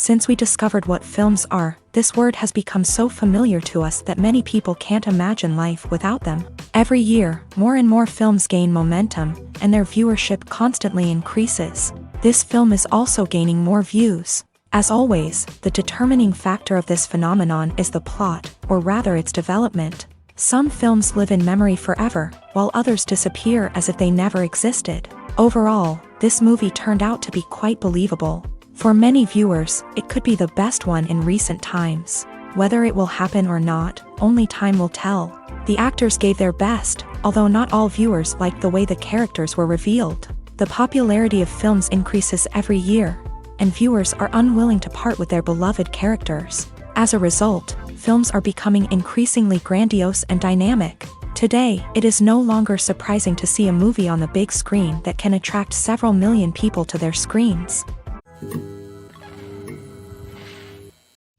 Since we discovered what films are, this word has become so familiar to us that many people can't imagine life without them. Every year, more and more films gain momentum, and their viewership constantly increases. This film is also gaining more views. As always, the determining factor of this phenomenon is the plot, or rather its development. Some films live in memory forever, while others disappear as if they never existed. Overall, this movie turned out to be quite believable. For many viewers, it could be the best one in recent times. Whether it will happen or not, only time will tell. The actors gave their best, although not all viewers liked the way the characters were revealed. The popularity of films increases every year, and viewers are unwilling to part with their beloved characters. As a result, films are becoming increasingly grandiose and dynamic. Today, it is no longer surprising to see a movie on the big screen that can attract several million people to their screens.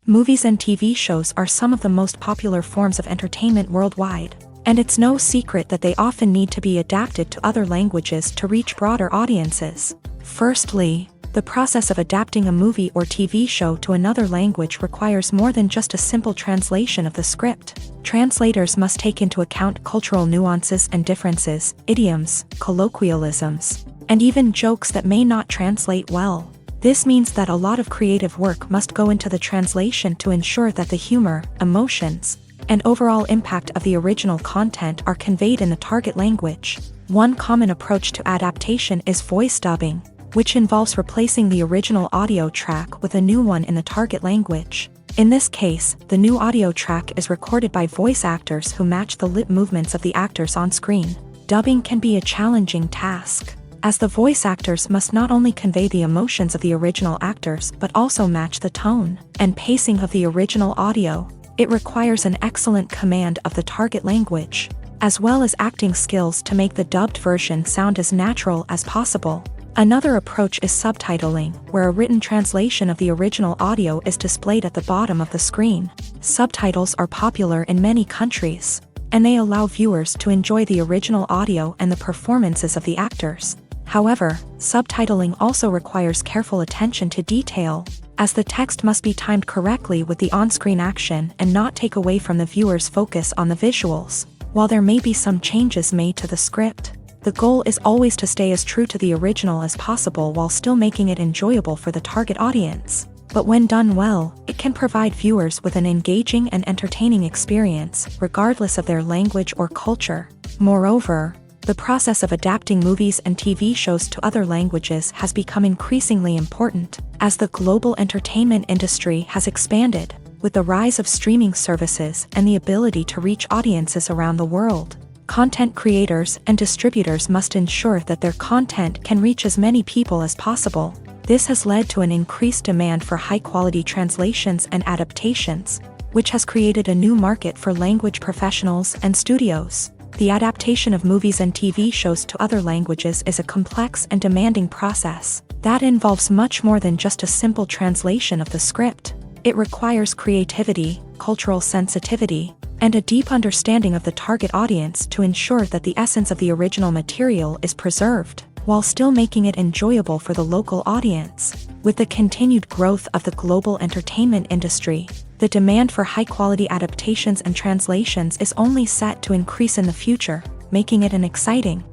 Movies and TV shows are some of the most popular forms of entertainment worldwide, and it's no secret that they often need to be adapted to other languages to reach broader audiences. Firstly, the process of adapting a movie or TV show to another language requires more than just a simple translation of the script. Translators must take into account cultural nuances and differences, idioms, colloquialisms, and even jokes that may not translate well. This means that a lot of creative work must go into the translation to ensure that the humor, emotions, and overall impact of the original content are conveyed in the target language. One common approach to adaptation is voice dubbing, which involves replacing the original audio track with a new one in the target language. In this case, the new audio track is recorded by voice actors who match the lip movements of the actors on screen. Dubbing can be a challenging task, as the voice actors must not only convey the emotions of the original actors but also match the tone and pacing of the original audio. It requires an excellent command of the target language, as well as acting skills to make the dubbed version sound as natural as possible. Another approach is subtitling, where a written translation of the original audio is displayed at the bottom of the screen. Subtitles are popular in many countries, and they allow viewers to enjoy the original audio and the performances of the actors. However, subtitling also requires careful attention to detail, as the text must be timed correctly with the on-screen action and not take away from the viewer's focus on the visuals. While there may be some changes made to the script, the goal is always to stay as true to the original as possible while still making it enjoyable for the target audience. But when done well, it can provide viewers with an engaging and entertaining experience, regardless of their language or culture. Moreover, the process of adapting movies and TV shows to other languages has become increasingly important, as the global entertainment industry has expanded, with the rise of streaming services and the ability to reach audiences around the world. Content creators and distributors must ensure that their content can reach as many people as possible. This has led to an increased demand for high-quality translations and adaptations, which has created a new market for language professionals and studios. The adaptation of movies and TV shows to other languages is a complex and demanding process that involves much more than just a simple translation of the script. It requires creativity, cultural sensitivity, and a deep understanding of the target audience to ensure that the essence of the original material is preserved, while still making it enjoyable for the local audience. With the continued growth of the global entertainment industry, the demand for high-quality adaptations and translations is only set to increase in the future, making it an exciting.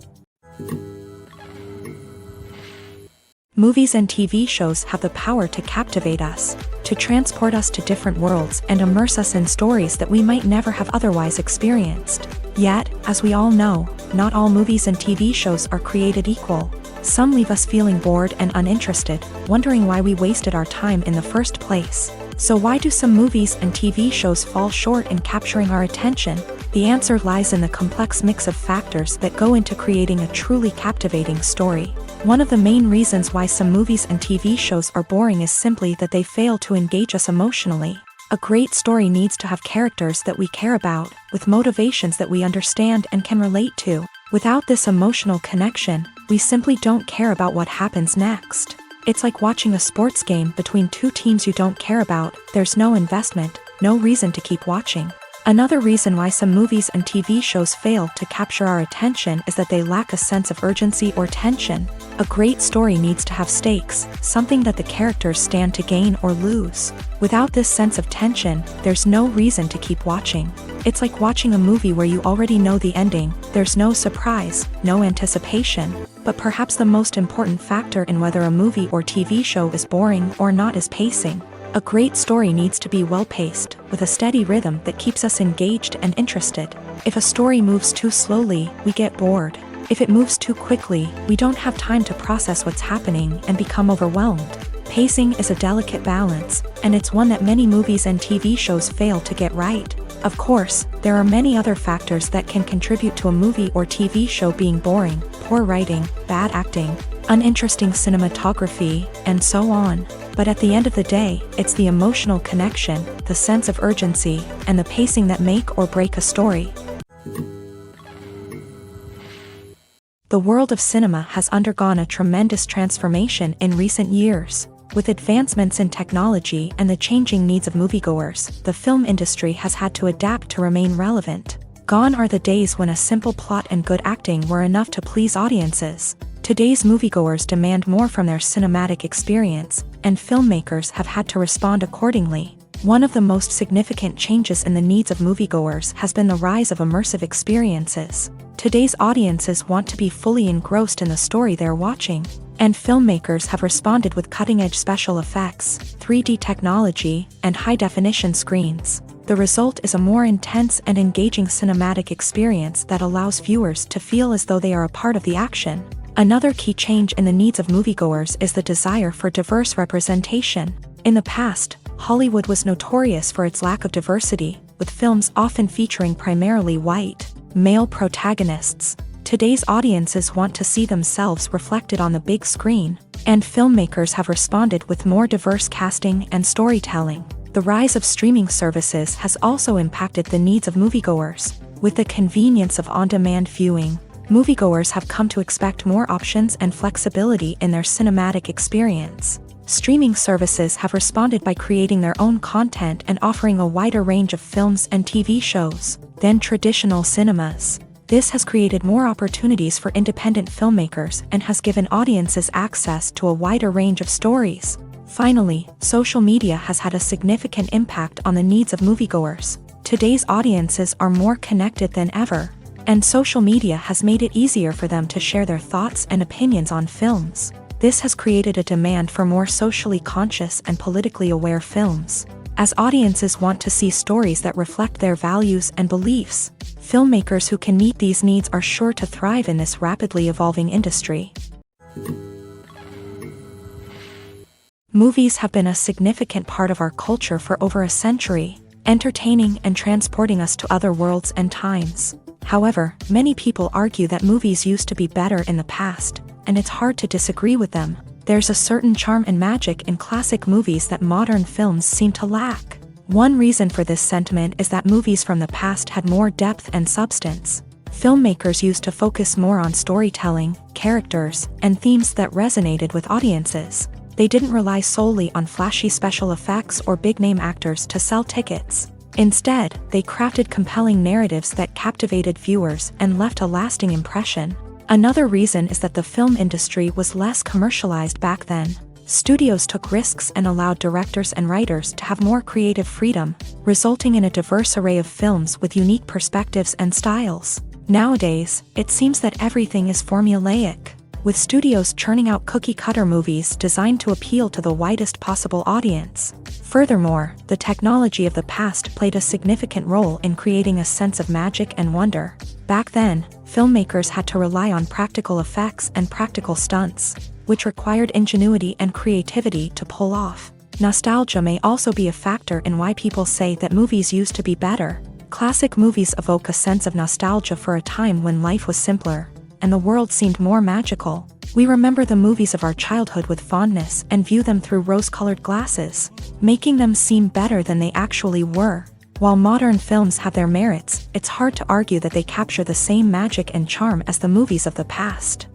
Movies and TV shows have the power to captivate us, to transport us to different worlds and immerse us in stories that we might never have otherwise experienced. Yet, as we all know, not all movies and TV shows are created equal. Some leave us feeling bored and uninterested, wondering why we wasted our time in the first place. So why do some movies and TV shows fall short in capturing our attention? The answer lies in the complex mix of factors that go into creating a truly captivating story. One of the main reasons why some movies and TV shows are boring is simply that they fail to engage us emotionally. A great story needs to have characters that we care about, with motivations that we understand and can relate to. Without this emotional connection, we simply don't care about what happens next. It's like watching a sports game between two teams you don't care about. There's no investment, no reason to keep watching. Another reason why some movies and TV shows fail to capture our attention is that they lack a sense of urgency or tension. A great story needs to have stakes, something that the characters stand to gain or lose. Without this sense of tension, there's no reason to keep watching. It's like watching a movie where you already know the ending, there's no surprise, no anticipation. But perhaps the most important factor in whether a movie or TV show is boring or not is pacing. A great story needs to be well-paced, with a steady rhythm that keeps us engaged and interested. If a story moves too slowly, we get bored. If it moves too quickly, we don't have time to process what's happening and become overwhelmed. Pacing is a delicate balance, and it's one that many movies and TV shows fail to get right. Of course, there are many other factors that can contribute to a movie or TV show being boring: poor writing, bad acting, uninteresting cinematography, and so on. But at the end of the day, it's the emotional connection, the sense of urgency, and the pacing that make or break a story. The world of cinema has undergone a tremendous transformation in recent years. With advancements in technology and the changing needs of moviegoers, the film industry has had to adapt to remain relevant. Gone are the days when a simple plot and good acting were enough to please audiences. Today's moviegoers demand more from their cinematic experience, and filmmakers have had to respond accordingly. One of the most significant changes in the needs of moviegoers has been the rise of immersive experiences. Today's audiences want to be fully engrossed in the story they're watching, and filmmakers have responded with cutting-edge special effects, 3D technology, and high-definition screens. The result is a more intense and engaging cinematic experience that allows viewers to feel as though they are a part of the action. Another key change in the needs of moviegoers is the desire for diverse representation. In the past, Hollywood was notorious for its lack of diversity, with films often featuring primarily white, male protagonists. Today's audiences want to see themselves reflected on the big screen, and filmmakers have responded with more diverse casting and storytelling. The rise of streaming services has also impacted the needs of moviegoers. With the convenience of on-demand viewing, moviegoers have come to expect more options and flexibility in their cinematic experience. Streaming services have responded by creating their own content and offering a wider range of films and TV shows than traditional cinemas. This has created more opportunities for independent filmmakers and has given audiences access to a wider range of stories. Finally, social media has had a significant impact on the needs of moviegoers. Today's audiences are more connected than ever, and social media has made it easier for them to share their thoughts and opinions on films. This has created a demand for more socially conscious and politically aware films. As audiences want to see stories that reflect their values and beliefs, filmmakers who can meet these needs are sure to thrive in this rapidly evolving industry. Movies have been a significant part of our culture for over a century, entertaining and transporting us to other worlds and times. However, many people argue that movies used to be better in the past, and it's hard to disagree with them. There's a certain charm and magic in classic movies that modern films seem to lack. One reason for this sentiment is that movies from the past had more depth and substance. Filmmakers used to focus more on storytelling, characters, and themes that resonated with audiences. They didn't rely solely on flashy special effects or big-name actors to sell tickets. Instead, they crafted compelling narratives that captivated viewers and left a lasting impression. Another reason is that the film industry was less commercialized back then. Studios took risks and allowed directors and writers to have more creative freedom, resulting in a diverse array of films with unique perspectives and styles. Nowadays, it seems that everything is formulaic, with studios churning out cookie-cutter movies designed to appeal to the widest possible audience. Furthermore, the technology of the past played a significant role in creating a sense of magic and wonder. Back then, filmmakers had to rely on practical effects and practical stunts, which required ingenuity and creativity to pull off. Nostalgia may also be a factor in why people say that movies used to be better. Classic movies evoke a sense of nostalgia for a time when life was simpler, and the world seemed more magical. We remember the movies of our childhood with fondness and view them through rose-colored glasses, making them seem better than they actually were. While modern films have their merits, it's hard to argue that they capture the same magic and charm as the movies of the past.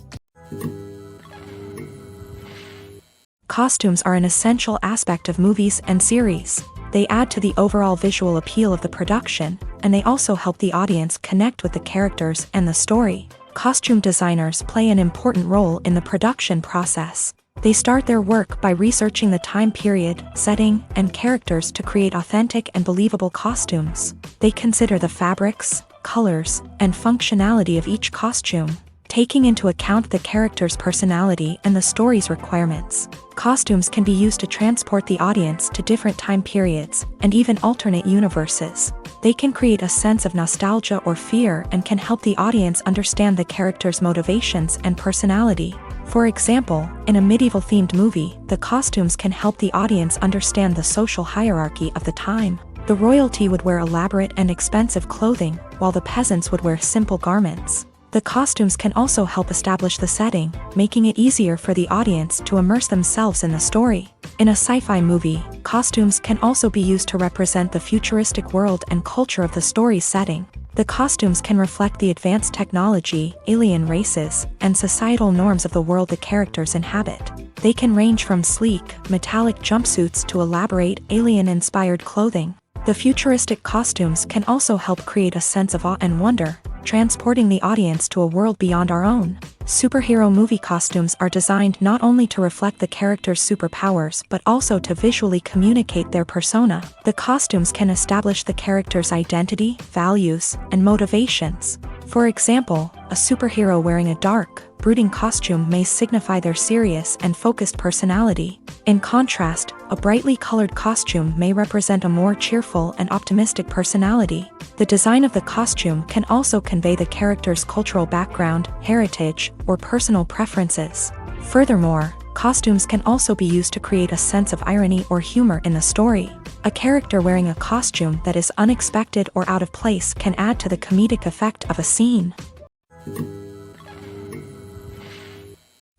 Costumes are an essential aspect of movies and series. They add to the overall visual appeal of the production, and they also help the audience connect with the characters and the story. Costume designers play an important role in the production process. They start their work by researching the time period, setting, and characters to create authentic and believable costumes. They consider the fabrics, colors, and functionality of each costume, taking into account the character's personality and the story's requirements. Costumes can be used to transport the audience to different time periods and even alternate universes. They can create a sense of nostalgia or fear and can help the audience understand the character's motivations and personality. For example, in a medieval-themed movie, the costumes can help the audience understand the social hierarchy of the time. The royalty would wear elaborate and expensive clothing, while the peasants would wear simple garments. The costumes can also help establish the setting, making it easier for the audience to immerse themselves in the story. In a sci-fi movie, costumes can also be used to represent the futuristic world and culture of the story's setting. The costumes can reflect the advanced technology, alien races, and societal norms of the world the characters inhabit. They can range from sleek, metallic jumpsuits to elaborate, alien-inspired clothing. The futuristic costumes can also help create a sense of awe and wonder, transporting the audience to a world beyond our own. Superhero movie costumes are designed not only to reflect the character's superpowers but also to visually communicate their persona. The costumes can establish the character's identity, values, and motivations. For example, a superhero wearing a dark, brooding costume may signify their serious and focused personality. In contrast, a brightly colored costume may represent a more cheerful and optimistic personality. The design of the costume can also convey the character's cultural background, heritage, or personal preferences. Furthermore, costumes can also be used to create a sense of irony or humor in the story. A character wearing a costume that is unexpected or out of place can add to the comedic effect of a scene.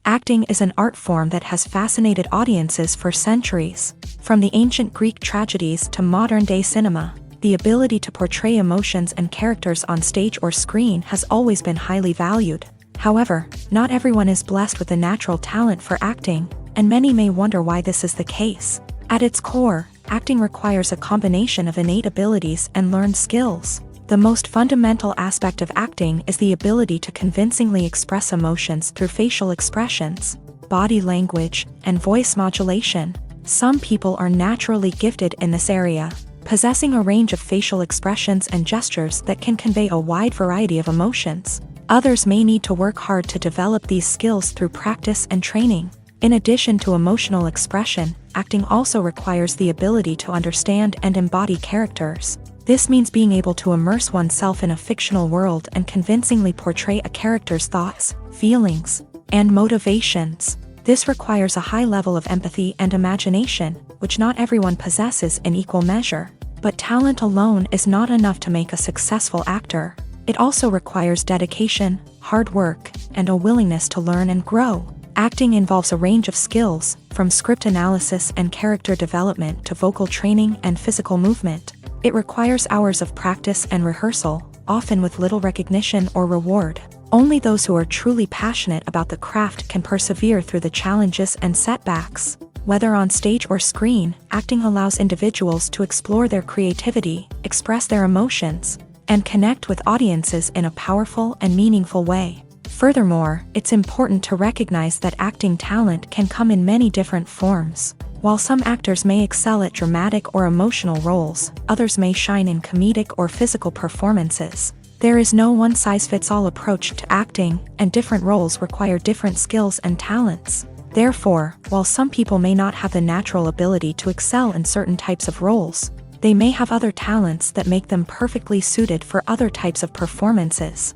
Acting is an art form that has fascinated audiences for centuries. From the ancient Greek tragedies to modern-day cinema, the ability to portray emotions and characters on stage or screen has always been highly valued. However, not everyone is blessed with a natural talent for acting, and many may wonder why this is the case. At its core, acting requires a combination of innate abilities and learned skills. The most fundamental aspect of acting is the ability to convincingly express emotions through facial expressions, body language, and voice modulation. Some people are naturally gifted in this area, possessing a range of facial expressions and gestures that can convey a wide variety of emotions. Others may need to work hard to develop these skills through practice and training. In addition to emotional expression, acting also requires the ability to understand and embody characters. This means being able to immerse oneself in a fictional world and convincingly portray a character's thoughts, feelings, and motivations. This requires a high level of empathy and imagination, which not everyone possesses in equal measure. But talent alone is not enough to make a successful actor. It also requires dedication, hard work, and a willingness to learn and grow. Acting involves a range of skills, from script analysis and character development to vocal training and physical movement. It requires hours of practice and rehearsal, often with little recognition or reward. Only those who are truly passionate about the craft can persevere through the challenges and setbacks. Whether on stage or screen, acting allows individuals to explore their creativity, express their emotions, and connect with audiences in a powerful and meaningful way. Furthermore, it's important to recognize that acting talent can come in many different forms. While some actors may excel at dramatic or emotional roles, others may shine in comedic or physical performances. There is no one-size-fits-all approach to acting, and different roles require different skills and talents. Therefore, while some people may not have the natural ability to excel in certain types of roles, they may have other talents that make them perfectly suited for other types of performances.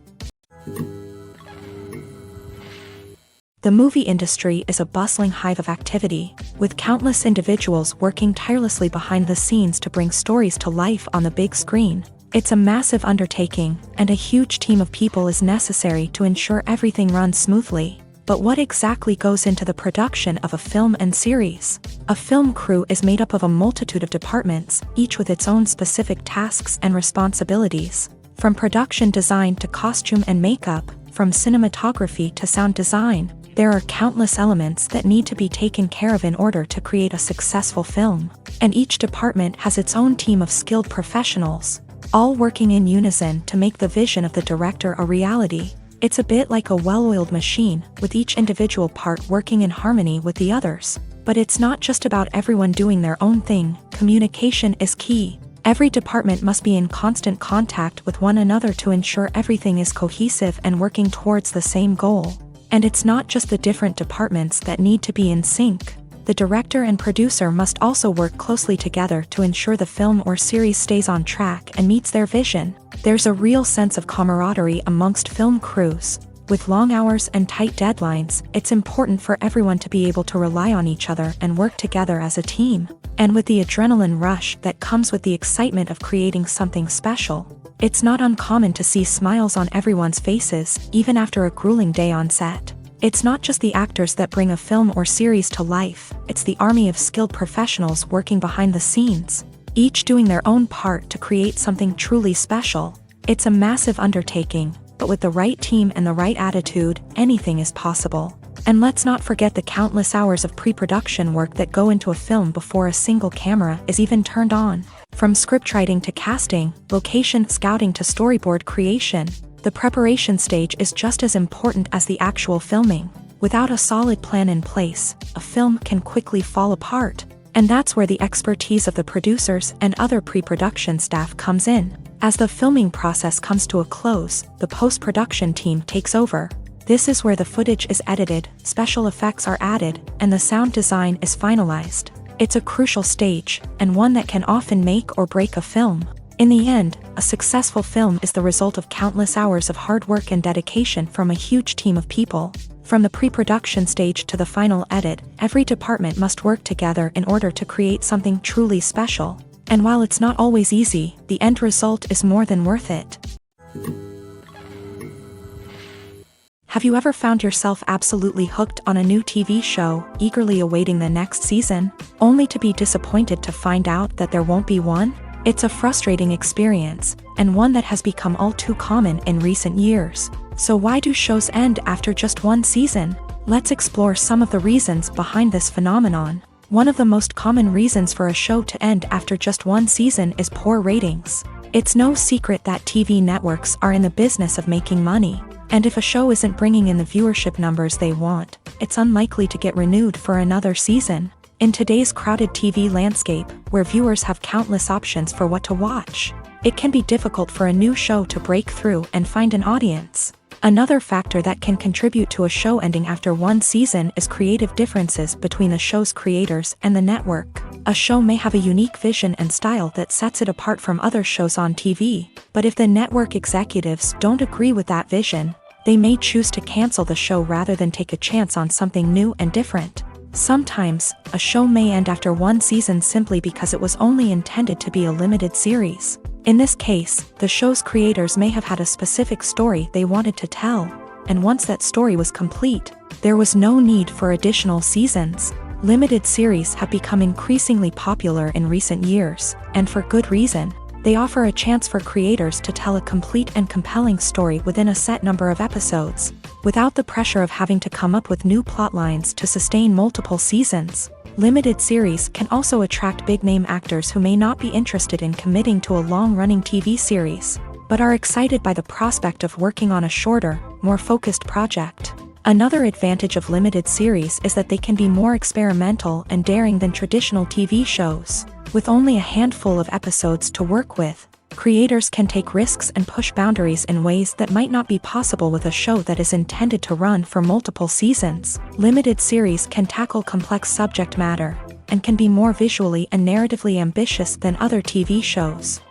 The movie industry is a bustling hive of activity, with countless individuals working tirelessly behind the scenes to bring stories to life on the big screen. It's a massive undertaking, and a huge team of people is necessary to ensure everything runs smoothly. But what exactly goes into the production of a film and series? A film crew is made up of a multitude of departments, each with its own specific tasks and responsibilities. From production design to costume and makeup, from cinematography to sound design, there are countless elements that need to be taken care of in order to create a successful film. And each department has its own team of skilled professionals. all working in unison to make the vision of the director a reality. It's a bit like a well-oiled machine, with each individual part working in harmony with the others. But it's not just about everyone doing their own thing. Communication is key. Every department must be in constant contact with one another to ensure everything is cohesive and working towards the same goal. And it's not just the different departments that need to be in sync. The director and producer must also work closely together to ensure the film or series stays on track and meets their vision. There's a real sense of camaraderie amongst film crews. With long hours and tight deadlines, it's important for everyone to be able to rely on each other and work together as a team. And with the adrenaline rush that comes with the excitement of creating something special, it's not uncommon to see smiles on everyone's faces, even after a grueling day on set. It's not just the actors that bring a film or series to life, it's the army of skilled professionals working behind the scenes, each doing their own part to create something truly special. It's a massive undertaking, but with the right team and the right attitude, anything is possible. And let's not forget the countless hours of pre-production work that go into a film before a single camera is even turned on. From scriptwriting to casting, location scouting to storyboard creation, the preparation stage is just as important as the actual filming. Without a solid plan in place, a film can quickly fall apart. And that's where the expertise of the producers and other pre-production staff comes in. As the filming process comes to a close, the post-production team takes over. This is where the footage is edited, special effects are added, and the sound design is finalized. It's a crucial stage, and one that can often make or break a film. In the end, a successful film is the result of countless hours of hard work and dedication from a huge team of people. From the pre-production stage to the final edit, every department must work together in order to create something truly special. And while it's not always easy, the end result is more than worth it. Have you ever found yourself absolutely hooked on a new TV show, eagerly awaiting the next season, only to be disappointed to find out that there won't be one? It's a frustrating experience, and one that has become all too common in recent years. So why do shows end after just one season? Let's explore some of the reasons behind this phenomenon. One of the most common reasons for a show to end after just one season is poor ratings. It's no secret that TV networks are in the business of making money. And if a show isn't bringing in the viewership numbers they want, it's unlikely to get renewed for another season. In today's crowded TV landscape, where viewers have countless options for what to watch, it can be difficult for a new show to break through and find an audience. Another factor that can contribute to a show ending after one season is creative differences between the show's creators and the network. A show may have a unique vision and style that sets it apart from other shows on TV, but if the network executives don't agree with that vision, they may choose to cancel the show rather than take a chance on something new and different. Sometimes, a show may end after one season simply because it was only intended to be a limited series. In this case, the show's creators may have had a specific story they wanted to tell, and once that story was complete, there was no need for additional seasons. Limited series have become increasingly popular in recent years, and for good reason. They offer a chance for creators to tell a complete and compelling story within a set number of episodes, without the pressure of having to come up with new plot lines to sustain multiple seasons. Limited series can also attract big-name actors who may not be interested in committing to a long-running TV series, but are excited by the prospect of working on a shorter, more focused project. Another advantage of limited series is that they can be more experimental and daring than traditional TV shows. With only a handful of episodes to work with, creators can take risks and push boundaries in ways that might not be possible with a show that is intended to run for multiple seasons. Limited series can tackle complex subject matter, and can be more visually and narratively ambitious than other TV shows.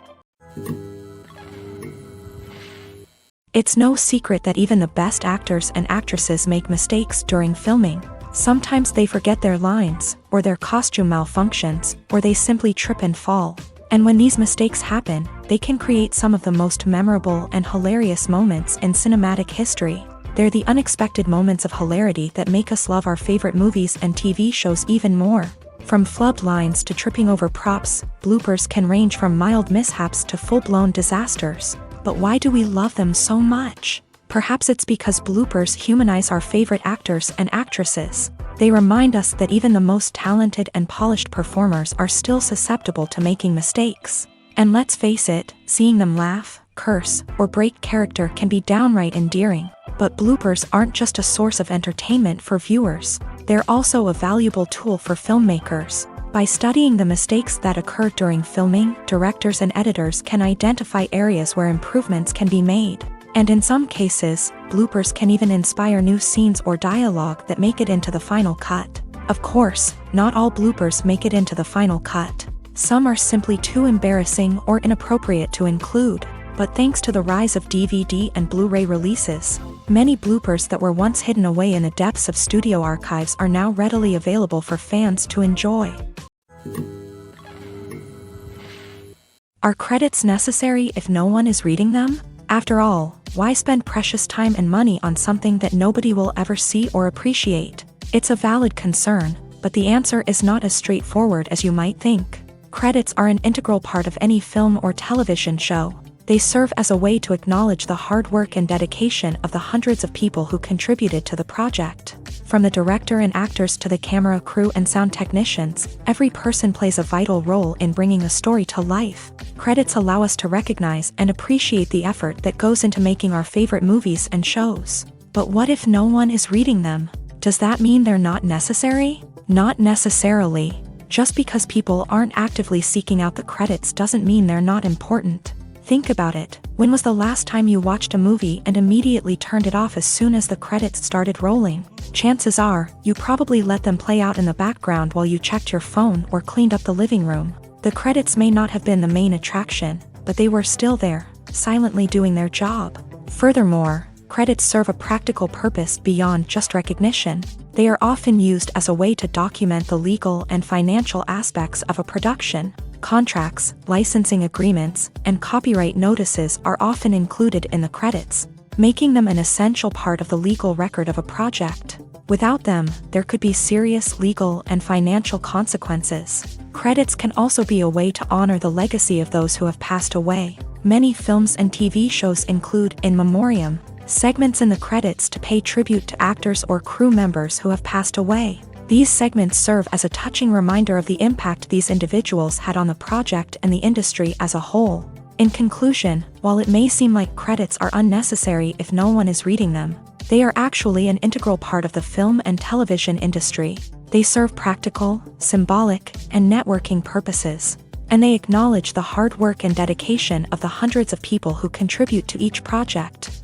It's no secret that even the best actors and actresses make mistakes during filming. Sometimes they forget their lines, or their costume malfunctions, or they simply trip and fall. And when these mistakes happen, they can create some of the most memorable and hilarious moments in cinematic history. They're the unexpected moments of hilarity that make us love our favorite movies and TV shows even more. From flubbed lines to tripping over props, bloopers can range from mild mishaps to full-blown disasters. But why do we love them so much? Perhaps it's because bloopers humanize our favorite actors and actresses. They remind us that even the most talented and polished performers are still susceptible to making mistakes. And let's face it, seeing them laugh, curse, or break character can be downright endearing. But bloopers aren't just a source of entertainment for viewers, they're also a valuable tool for filmmakers. By studying the mistakes that occur during filming, directors and editors can identify areas where improvements can be made. And in some cases, bloopers can even inspire new scenes or dialogue that make it into the final cut. Of course, not all bloopers make it into the final cut. Some are simply too embarrassing or inappropriate to include. But thanks to the rise of DVD and Blu-ray releases, many bloopers that were once hidden away in the depths of studio archives are now readily available for fans to enjoy. Are credits necessary if no one is reading them? After all, why spend precious time and money on something that nobody will ever see or appreciate? It's a valid concern, but the answer is not as straightforward as you might think. Credits are an integral part of any film or television show. They serve as a way to acknowledge the hard work and dedication of the hundreds of people who contributed to the project. From the director and actors to the camera crew and sound technicians, every person plays a vital role in bringing a story to life. Credits allow us to recognize and appreciate the effort that goes into making our favorite movies and shows. But what if no one is reading them? Does that mean they're not necessary? Not necessarily. Just because people aren't actively seeking out the credits doesn't mean they're not important. Think about it. When was the last time you watched a movie and immediately turned it off as soon as the credits started rolling? Chances are, you probably let them play out in the background while you checked your phone or cleaned up the living room. The credits may not have been the main attraction, but they were still there, silently doing their job. Furthermore, credits serve a practical purpose beyond just recognition. They are often used as a way to document the legal and financial aspects of a production. Contracts, licensing agreements, and copyright notices are often included in the credits, making them an essential part of the legal record of a project. Without them, there could be serious legal and financial consequences. Credits can also be a way to honor the legacy of those who have passed away. Many films and TV shows include in memoriam segments in the credits to pay tribute to actors or crew members who have passed away. These segments serve as a touching reminder of the impact these individuals had on the project and the industry as a whole. In conclusion, while it may seem like credits are unnecessary if no one is reading them, they are actually an integral part of the film and television industry. They serve practical, symbolic, and networking purposes, and they acknowledge the hard work and dedication of the hundreds of people who contribute to each project.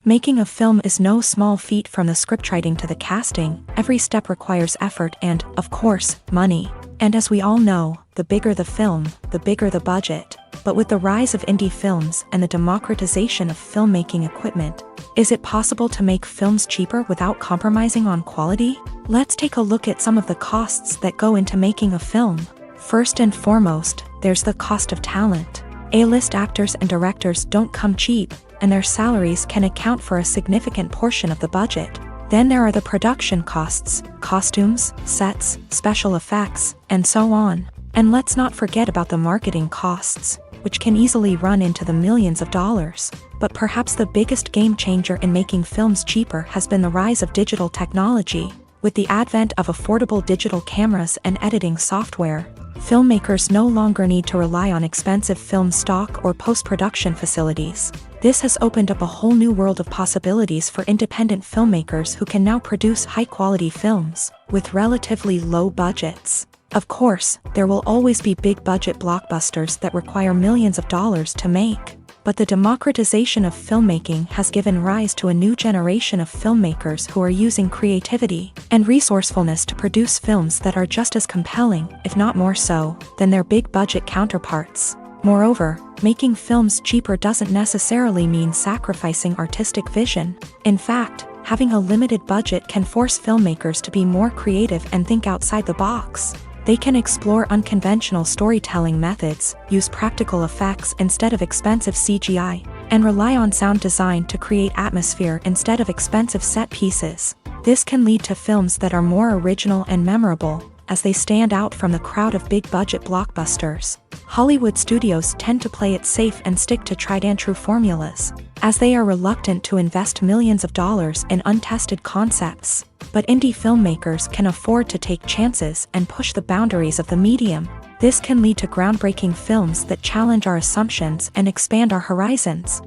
Making a film is no small feat. From the scriptwriting to the casting, every step requires effort and, of course, money. And as we all know, the bigger the film, the bigger the budget. But with the rise of indie films and the democratization of filmmaking equipment, is it possible to make films cheaper without compromising on quality? Let's take a look at some of the costs that go into making a film. First and foremost, there's the cost of talent. A-list actors and directors don't come cheap, and their salaries can account for a significant portion of the budget. Then there are the production costs, costumes, sets, special effects, and so on. And let's not forget about the marketing costs, which can easily run into the millions of dollars. But perhaps the biggest game changer in making films cheaper has been the rise of digital technology. With the advent of affordable digital cameras and editing software, filmmakers no longer need to rely on expensive film stock or post-production facilities. This has opened up a whole new world of possibilities for independent filmmakers who can now produce high-quality films with relatively low budgets. Of course, there will always be big-budget blockbusters that require millions of dollars to make. But the democratization of filmmaking has given rise to a new generation of filmmakers who are using creativity and resourcefulness to produce films that are just as compelling, if not more so, than their big-budget counterparts. Moreover, making films cheaper doesn't necessarily mean sacrificing artistic vision. In fact, having a limited budget can force filmmakers to be more creative and think outside the box. They can explore unconventional storytelling methods, use practical effects instead of expensive CGI, and rely on sound design to create atmosphere instead of expensive set pieces. This can lead to films that are more original and memorable, as they stand out from the crowd of big-budget blockbusters. Hollywood studios tend to play it safe and stick to tried-and-true formulas, as they are reluctant to invest millions of dollars in untested concepts. But indie filmmakers can afford to take chances and push the boundaries of the medium. This can lead to groundbreaking films that challenge our assumptions and expand our horizons.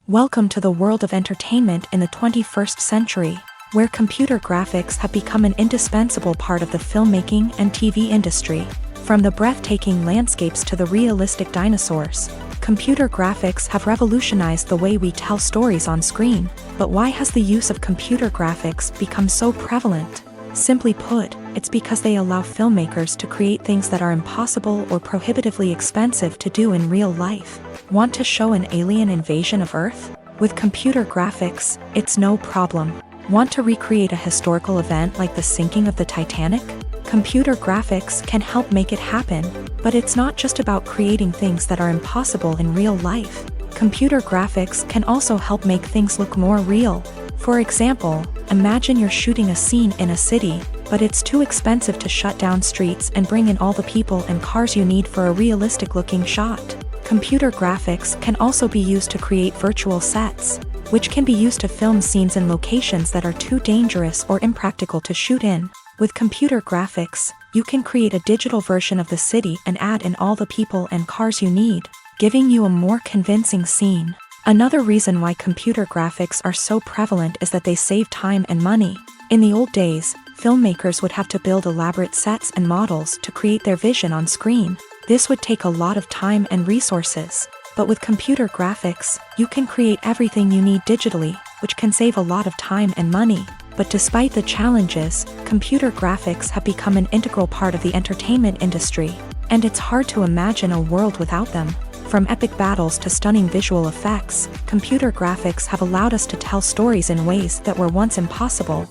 Welcome to the world of entertainment in the 21st century, where computer graphics have become an indispensable part of the filmmaking and TV industry. From the breathtaking landscapes to the realistic dinosaurs, computer graphics have revolutionized the way we tell stories on screen. But why has the use of computer graphics become so prevalent? Simply put, it's because they allow filmmakers to create things that are impossible or prohibitively expensive to do in real life. Want to show an alien invasion of Earth? With computer graphics, it's no problem. Want to recreate a historical event like the sinking of the Titanic? Computer graphics can help make it happen, but it's not just about creating things that are impossible in real life. Computer graphics can also help make things look more real. For example, imagine you're shooting a scene in a city, but it's too expensive to shut down streets and bring in all the people and cars you need for a realistic-looking shot. Computer graphics can also be used to create virtual sets, which can be used to film scenes in locations that are too dangerous or impractical to shoot in. With computer graphics, you can create a digital version of the city and add in all the people and cars you need, giving you a more convincing scene. Another reason why computer graphics are so prevalent is that they save time and money. In the old days, filmmakers would have to build elaborate sets and models to create their vision on screen. This would take a lot of time and resources. But with computer graphics, you can create everything you need digitally, which can save a lot of time and money. But despite the challenges, computer graphics have become an integral part of the entertainment industry, and it's hard to imagine a world without them. From epic battles to stunning visual effects, computer graphics have allowed us to tell stories in ways that were once impossible.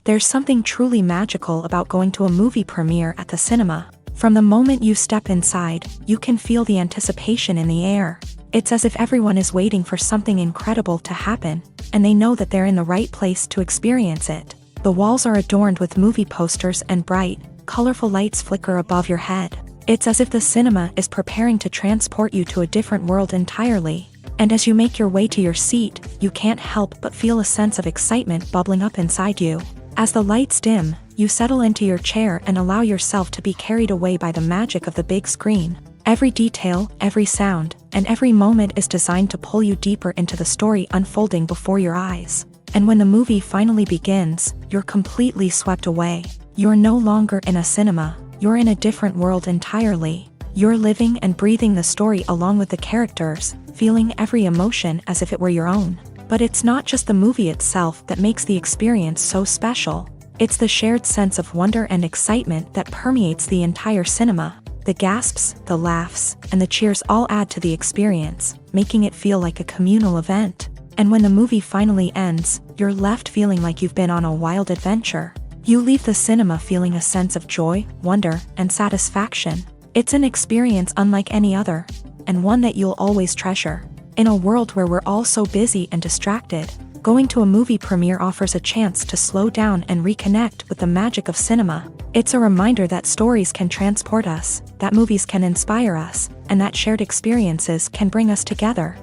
There's something truly magical about going to a movie premiere at the cinema. From the moment you step inside, you can feel the anticipation in the air. It's as if everyone is waiting for something incredible to happen, and they know that they're in the right place to experience it. The walls are adorned with movie posters and bright, colorful lights flicker above your head. It's as if the cinema is preparing to transport you to a different world entirely. And as you make your way to your seat, you can't help but feel a sense of excitement bubbling up inside you. As the lights dim, you settle into your chair and allow yourself to be carried away by the magic of the big screen. Every detail, every sound, and every moment is designed to pull you deeper into the story unfolding before your eyes. And when the movie finally begins, you're completely swept away. You're no longer in a cinema, you're in a different world entirely. You're living and breathing the story along with the characters, feeling every emotion as if it were your own. But it's not just the movie itself that makes the experience so special. It's the shared sense of wonder and excitement that permeates the entire cinema. The gasps, the laughs, and the cheers all add to the experience, making it feel like a communal event. And when the movie finally ends, you're left feeling like you've been on a wild adventure. You leave the cinema feeling a sense of joy, wonder, and satisfaction. It's an experience unlike any other, and one that you'll always treasure. In a world where we're all so busy and distracted, going to a movie premiere offers a chance to slow down and reconnect with the magic of cinema. It's a reminder that stories can transport us, that movies can inspire us, and that shared experiences can bring us together.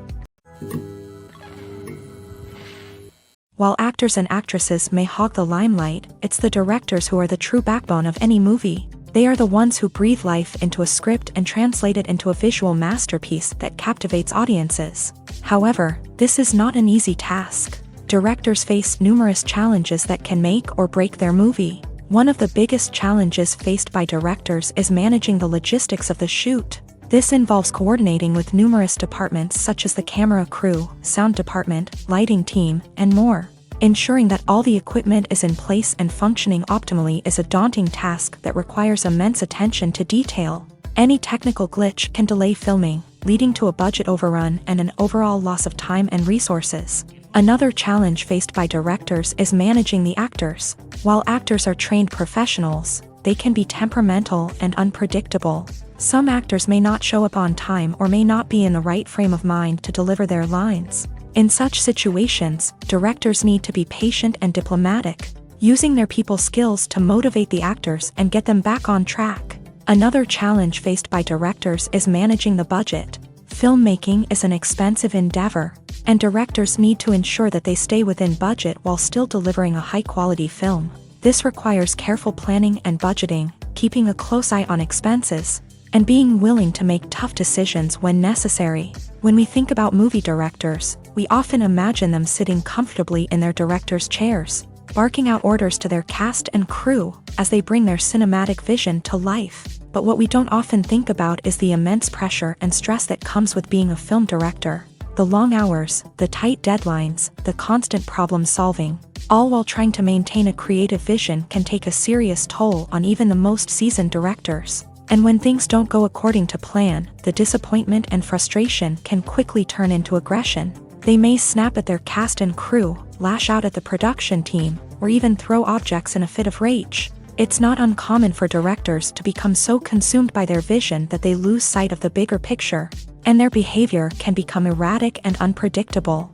While actors and actresses may hog the limelight, it's the directors who are the true backbone of any movie. They are the ones who breathe life into a script and translate it into a visual masterpiece that captivates audiences. However, this is not an easy task. Directors face numerous challenges that can make or break their movie. One of the biggest challenges faced by directors is managing the logistics of the shoot. This involves coordinating with numerous departments such as the camera crew, sound department, lighting team, and more. Ensuring that all the equipment is in place and functioning optimally is a daunting task that requires immense attention to detail. Any technical glitch can delay filming, leading to a budget overrun and an overall loss of time and resources. Another challenge faced by directors is managing the actors. While actors are trained professionals, they can be temperamental and unpredictable. Some actors may not show up on time or may not be in the right frame of mind to deliver their lines. In such situations, directors need to be patient and diplomatic, using their people skills to motivate the actors and get them back on track. Another challenge faced by directors is managing the budget. Filmmaking is an expensive endeavor, and directors need to ensure that they stay within budget while still delivering a high-quality film. This requires careful planning and budgeting, keeping a close eye on expenses, and being willing to make tough decisions when necessary. When we think about movie directors, we often imagine them sitting comfortably in their director's chairs, barking out orders to their cast and crew as they bring their cinematic vision to life. But what we don't often think about is the immense pressure and stress that comes with being a film director. The long hours, the tight deadlines, the constant problem solving, all while trying to maintain a creative vision can take a serious toll on even the most seasoned directors. And when things don't go according to plan, the disappointment and frustration can quickly turn into aggression. They may snap at their cast and crew, lash out at the production team, or even throw objects in a fit of rage. It's not uncommon for directors to become so consumed by their vision that they lose sight of the bigger picture, and their behavior can become erratic and unpredictable.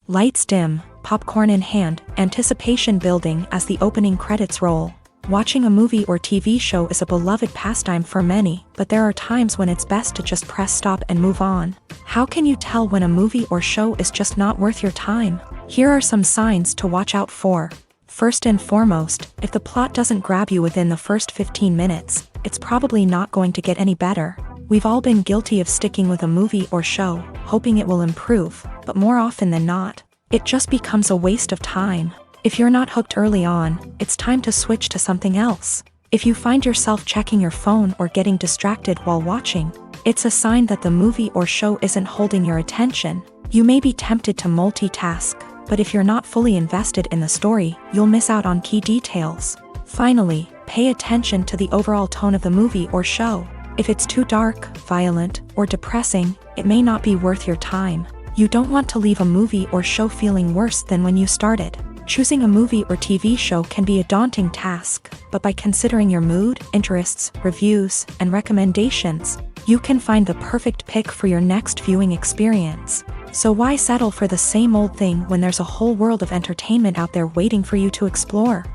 Lights dim, popcorn in hand, anticipation building as the opening credits roll. Watching a movie or TV show is a beloved pastime for many, but there are times when it's best to just press stop and move on. How can you tell when a movie or show is just not worth your time? Here are some signs to watch out for. First and foremost, if the plot doesn't grab you within the first 15 minutes, it's probably not going to get any better. We've all been guilty of sticking with a movie or show, hoping it will improve, but more often than not, it just becomes a waste of time. If you're not hooked early on, it's time to switch to something else. If you find yourself checking your phone or getting distracted while watching, it's a sign that the movie or show isn't holding your attention. You may be tempted to multitask, but if you're not fully invested in the story, you'll miss out on key details. Finally, pay attention to the overall tone of the movie or show. If it's too dark, violent, or depressing, it may not be worth your time. You don't want to leave a movie or show feeling worse than when you started. Choosing a movie or TV show can be a daunting task, but by considering your mood, interests, reviews, and recommendations, you can find the perfect pick for your next viewing experience. So why settle for the same old thing when there's a whole world of entertainment out there waiting for you to explore?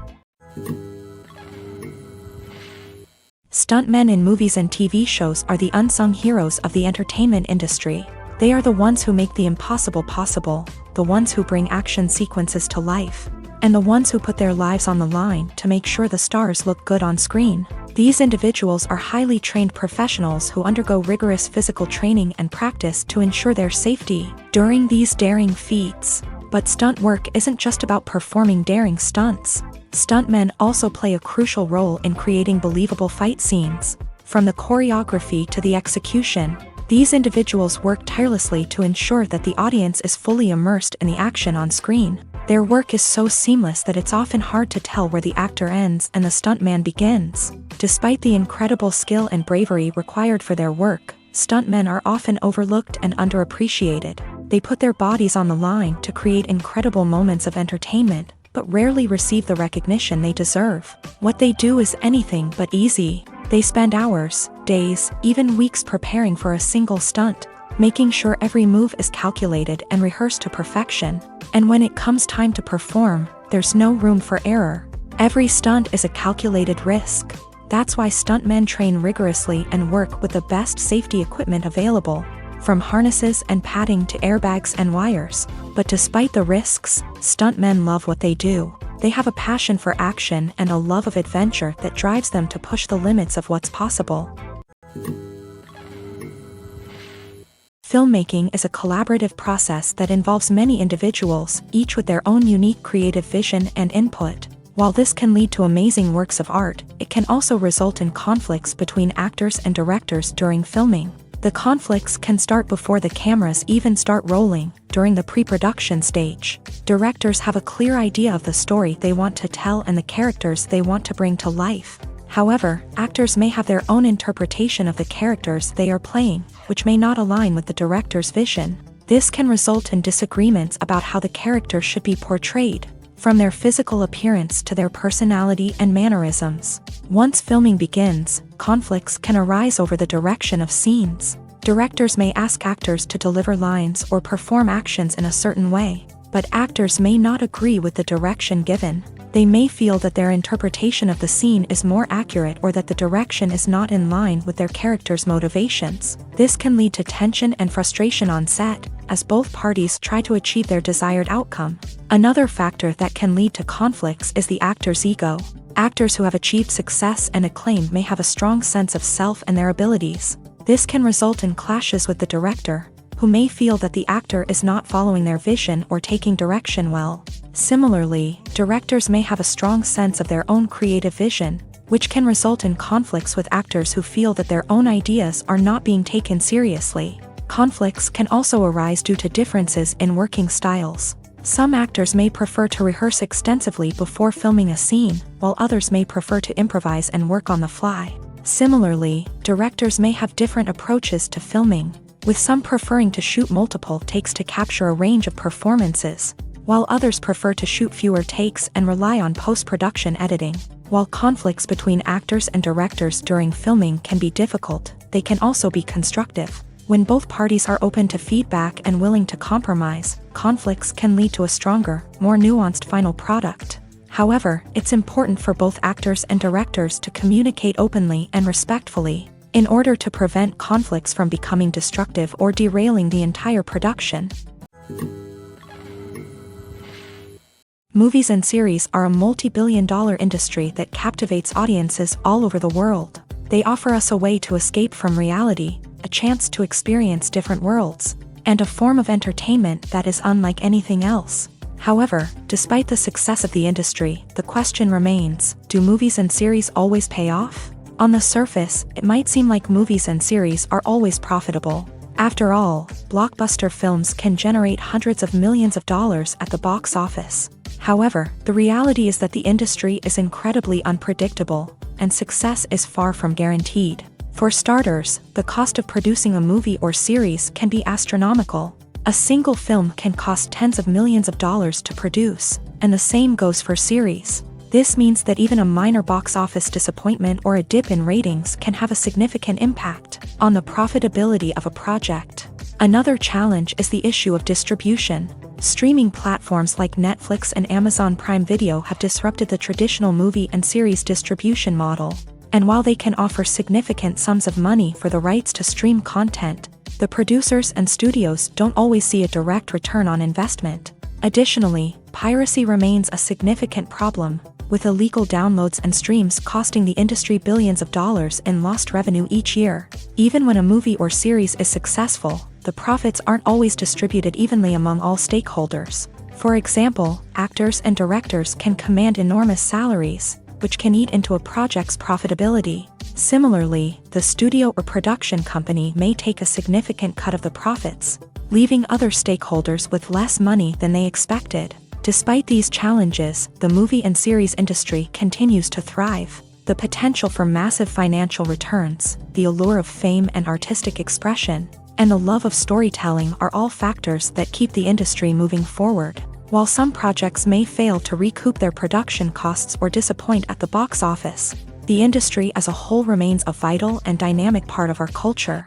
Stuntmen in movies and TV shows are the unsung heroes of the entertainment industry. They are the ones who make the impossible possible, the ones who bring action sequences to life, and the ones who put their lives on the line to make sure the stars look good on screen. These individuals are highly trained professionals who undergo rigorous physical training and practice to ensure their safety during these daring feats. But stunt work isn't just about performing daring stunts. Stuntmen also play a crucial role in creating believable fight scenes. From the choreography to the execution, these individuals work tirelessly to ensure that the audience is fully immersed in the action on screen. Their work is so seamless that it's often hard to tell where the actor ends and the stuntman begins. Despite the incredible skill and bravery required for their work, stuntmen are often overlooked and underappreciated. They put their bodies on the line to create incredible moments of entertainment, but rarely receive the recognition they deserve. What they do is anything but easy. They spend hours, days, even weeks preparing for a single stunt, making sure every move is calculated and rehearsed to perfection. And when it comes time to perform, there's no room for error. Every stunt is a calculated risk. That's why stuntmen train rigorously and work with the best safety equipment available, from harnesses and padding to airbags and wires. But despite the risks, stuntmen love what they do. They have a passion for action and a love of adventure that drives them to push the limits of what's possible. Filmmaking is a collaborative process that involves many individuals, each with their own unique creative vision and input. While this can lead to amazing works of art, it can also result in conflicts between actors and directors during filming. The conflicts can start before the cameras even start rolling, during the pre-production stage. Directors have a clear idea of the story they want to tell and the characters they want to bring to life. However, actors may have their own interpretation of the characters they are playing, which may not align with the director's vision. This can result in disagreements about how the character should be portrayed, from their physical appearance to their personality and mannerisms. Once filming begins, conflicts can arise over the direction of scenes. Directors may ask actors to deliver lines or perform actions in a certain way, but actors may not agree with the direction given. They may feel that their interpretation of the scene is more accurate or that the direction is not in line with their character's motivations. This can lead to tension and frustration on set, as both parties try to achieve their desired outcome. Another factor that can lead to conflicts is the actor's ego. Actors who have achieved success and acclaim may have a strong sense of self and their abilities. This can result in clashes with the director, who may feel that the actor is not following their vision or taking direction well. Similarly, directors may have a strong sense of their own creative vision, which can result in conflicts with actors who feel that their own ideas are not being taken seriously. Conflicts can also arise due to differences in working styles. Some actors may prefer to rehearse extensively before filming a scene, while others may prefer to improvise and work on the fly. Similarly, directors may have different approaches to filming, with some preferring to shoot multiple takes to capture a range of performances, while others prefer to shoot fewer takes and rely on post-production editing. While conflicts between actors and directors during filming can be difficult, they can also be constructive. When both parties are open to feedback and willing to compromise, conflicts can lead to a stronger, more nuanced final product. However, it's important for both actors and directors to communicate openly and respectfully, in order to prevent conflicts from becoming destructive or derailing the entire production. Movies and series are a multi-billion-dollar industry that captivates audiences all over the world. They offer us a way to escape from reality, a chance to experience different worlds, and a form of entertainment that is unlike anything else. However, despite the success of the industry, the question remains, do movies and series always pay off? On the surface, it might seem like movies and series are always profitable. After all, blockbuster films can generate hundreds of millions of dollars at the box office. However, the reality is that the industry is incredibly unpredictable, and success is far from guaranteed. For starters, the cost of producing a movie or series can be astronomical. A single film can cost tens of millions of dollars to produce, and the same goes for series. This means that even a minor box office disappointment or a dip in ratings can have a significant impact on the profitability of a project. Another challenge is the issue of distribution. Streaming platforms like Netflix and Amazon Prime Video have disrupted the traditional movie and series distribution model. And while they can offer significant sums of money for the rights to stream content, the producers and studios don't always see a direct return on investment. Additionally, piracy remains a significant problem, with illegal downloads and streams costing the industry billions of dollars in lost revenue each year. Even when a movie or series is successful, the profits aren't always distributed evenly among all stakeholders. For example, actors and directors can command enormous salaries, which can eat into a project's profitability. Similarly, the studio or production company may take a significant cut of the profits, leaving other stakeholders with less money than they expected. Despite these challenges, the movie and series industry continues to thrive. The potential for massive financial returns, the allure of fame and artistic expression, and the love of storytelling are all factors that keep the industry moving forward. While some projects may fail to recoup their production costs or disappoint at the box office, the industry as a whole remains a vital and dynamic part of our culture.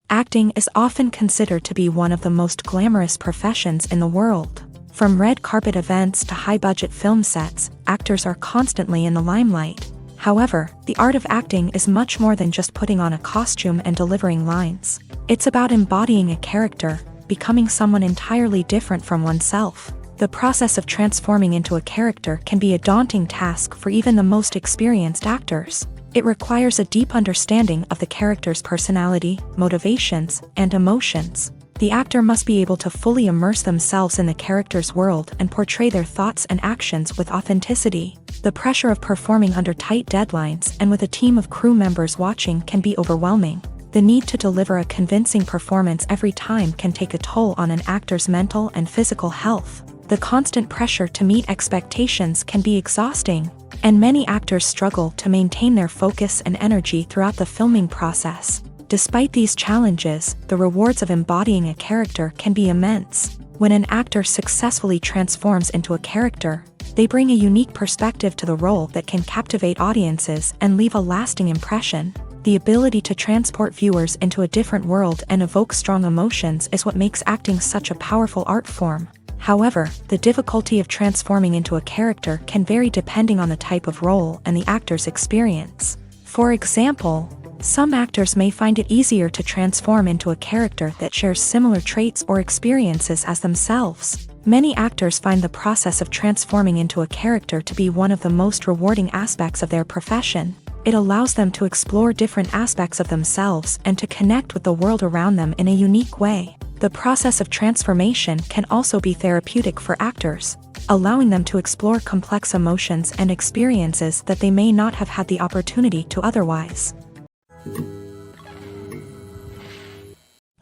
Acting is often considered to be one of the most glamorous professions in the world. From red carpet events to high-budget film sets, actors are constantly in the limelight. However, the art of acting is much more than just putting on a costume and delivering lines. It's about embodying a character, becoming someone entirely different from oneself. The process of transforming into a character can be a daunting task for even the most experienced actors. It requires a deep understanding of the character's personality, motivations, and emotions. The actor must be able to fully immerse themselves in the character's world and portray their thoughts and actions with authenticity. The pressure of performing under tight deadlines and with a team of crew members watching can be overwhelming. The need to deliver a convincing performance every time can take a toll on an actor's mental and physical health. The constant pressure to meet expectations can be exhausting, and many actors struggle to maintain their focus and energy throughout the filming process. Despite these challenges, the rewards of embodying a character can be immense. When an actor successfully transforms into a character, they bring a unique perspective to the role that can captivate audiences and leave a lasting impression. The ability to transport viewers into a different world and evoke strong emotions is what makes acting such a powerful art form. However, the difficulty of transforming into a character can vary depending on the type of role and the actor's experience. For example, some actors may find it easier to transform into a character that shares similar traits or experiences as themselves. Many actors find the process of transforming into a character to be one of the most rewarding aspects of their profession. It allows them to explore different aspects of themselves and to connect with the world around them in a unique way. The process of transformation can also be therapeutic for actors, allowing them to explore complex emotions and experiences that they may not have had the opportunity to otherwise.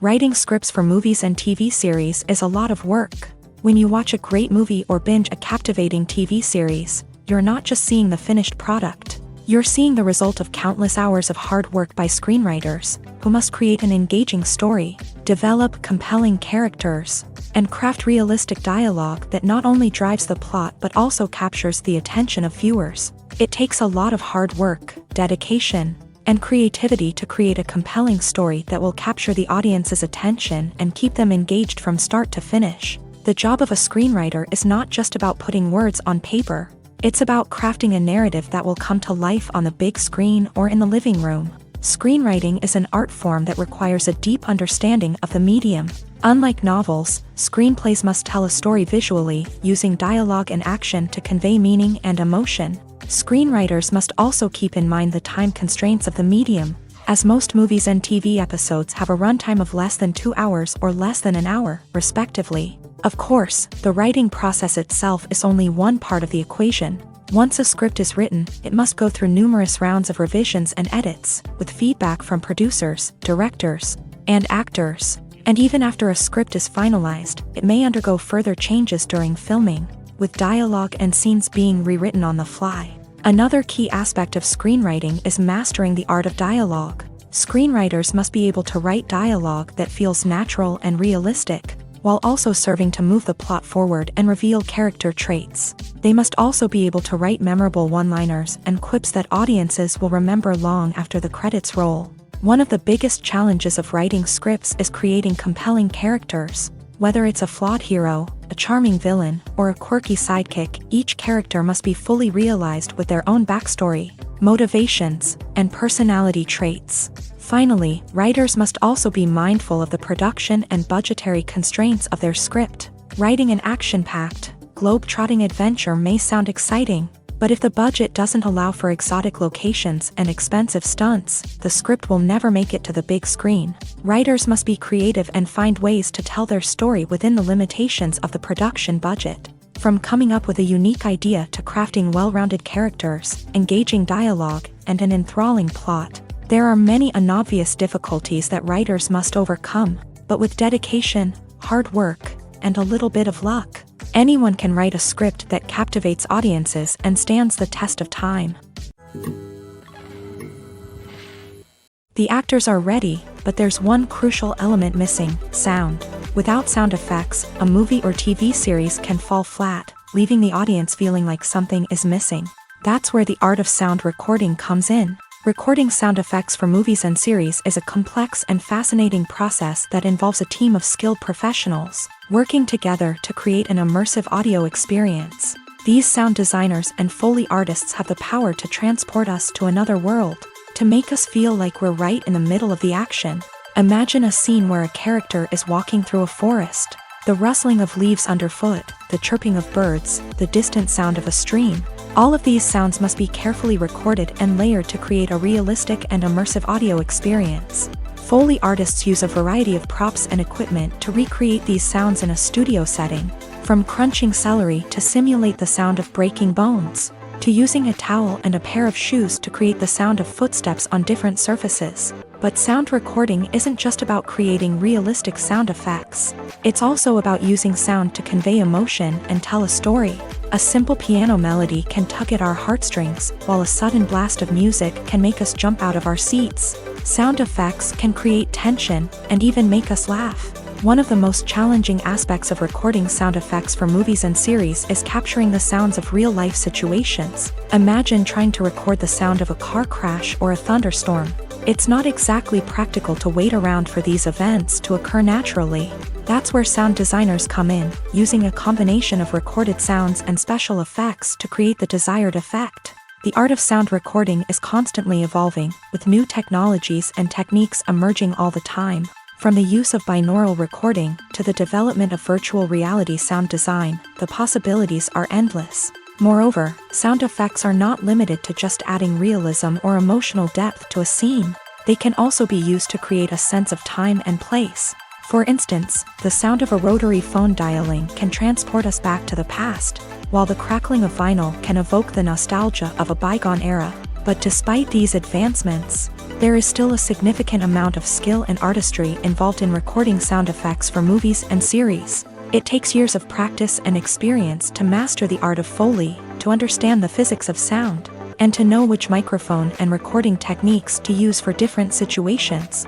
Writing scripts for movies and TV series is a lot of work. When you watch a great movie or binge a captivating TV series, you're not just seeing the finished product. You're seeing the result of countless hours of hard work by screenwriters, who must create an engaging story, develop compelling characters, and craft realistic dialogue that not only drives the plot but also captures the attention of viewers. It takes a lot of hard work, dedication, and creativity to create a compelling story that will capture the audience's attention and keep them engaged from start to finish. The job of a screenwriter is not just about putting words on paper. It's about crafting a narrative that will come to life on the big screen or in the living room. Screenwriting is an art form that requires a deep understanding of the medium. Unlike novels, screenplays must tell a story visually, using dialogue and action to convey meaning and emotion. Screenwriters must also keep in mind the time constraints of the medium, as most movies and TV episodes have a runtime of less than 2 hours or less than an hour, respectively. Of course, the writing process itself is only one part of the equation. Once a script is written, it must go through numerous rounds of revisions and edits, with feedback from producers, directors, and actors. And even after a script is finalized, it may undergo further changes during filming, with dialogue and scenes being rewritten on the fly. Another key aspect of screenwriting is mastering the art of dialogue. Screenwriters must be able to write dialogue that feels natural and realistic, while also serving to move the plot forward and reveal character traits. They must also be able to write memorable one-liners and quips that audiences will remember long after the credits roll. One of the biggest challenges of writing scripts is creating compelling characters. Whether it's a flawed hero, a charming villain, or a quirky sidekick, each character must be fully realized with their own backstory, motivations, and personality traits. Finally, writers must also be mindful of the production and budgetary constraints of their script. Writing an action-packed, globe-trotting adventure may sound exciting, but if the budget doesn't allow for exotic locations and expensive stunts, the script will never make it to the big screen. Writers must be creative and find ways to tell their story within the limitations of the production budget. From coming up with a unique idea to crafting well-rounded characters, engaging dialogue, and an enthralling plot, there are many unobvious difficulties that writers must overcome, but with dedication, hard work, and a little bit of luck, anyone can write a script that captivates audiences and stands the test of time. The actors are ready, but there's one crucial element missing: sound. Without sound effects, a movie or TV series can fall flat, leaving the audience feeling like something is missing. That's where the art of sound recording comes in. Recording sound effects for movies and series is a complex and fascinating process that involves a team of skilled professionals working together to create an immersive audio experience. These sound designers and Foley artists have the power to transport us to another world, to make us feel like we're right in the middle of the action. Imagine a scene where a character is walking through a forest. The rustling of leaves underfoot, the chirping of birds, the distant sound of a stream. All of these sounds must be carefully recorded and layered to create a realistic and immersive audio experience. Foley artists use a variety of props and equipment to recreate these sounds in a studio setting, from crunching celery to simulate the sound of breaking bones, to using a towel and a pair of shoes to create the sound of footsteps on different surfaces. But sound recording isn't just about creating realistic sound effects. It's also about using sound to convey emotion and tell a story. A simple piano melody can tug at our heartstrings, while a sudden blast of music can make us jump out of our seats. Sound effects can create tension and even make us laugh. One of the most challenging aspects of recording sound effects for movies and series is capturing the sounds of real-life situations. Imagine trying to record the sound of a car crash or a thunderstorm. It's not exactly practical to wait around for these events to occur naturally. That's where sound designers come in, using a combination of recorded sounds and special effects to create the desired effect. The art of sound recording is constantly evolving, with new technologies and techniques emerging all the time. From the use of binaural recording to the development of virtual reality sound design, the possibilities are endless. Moreover, sound effects are not limited to just adding realism or emotional depth to a scene. They can also be used to create a sense of time and place. For instance, the sound of a rotary phone dialing can transport us back to the past, while the crackling of vinyl can evoke the nostalgia of a bygone era. But despite these advancements, there is still a significant amount of skill and artistry involved in recording sound effects for movies and series. It takes years of practice and experience to master the art of Foley, to understand the physics of sound, and to know which microphone and recording techniques to use for different situations.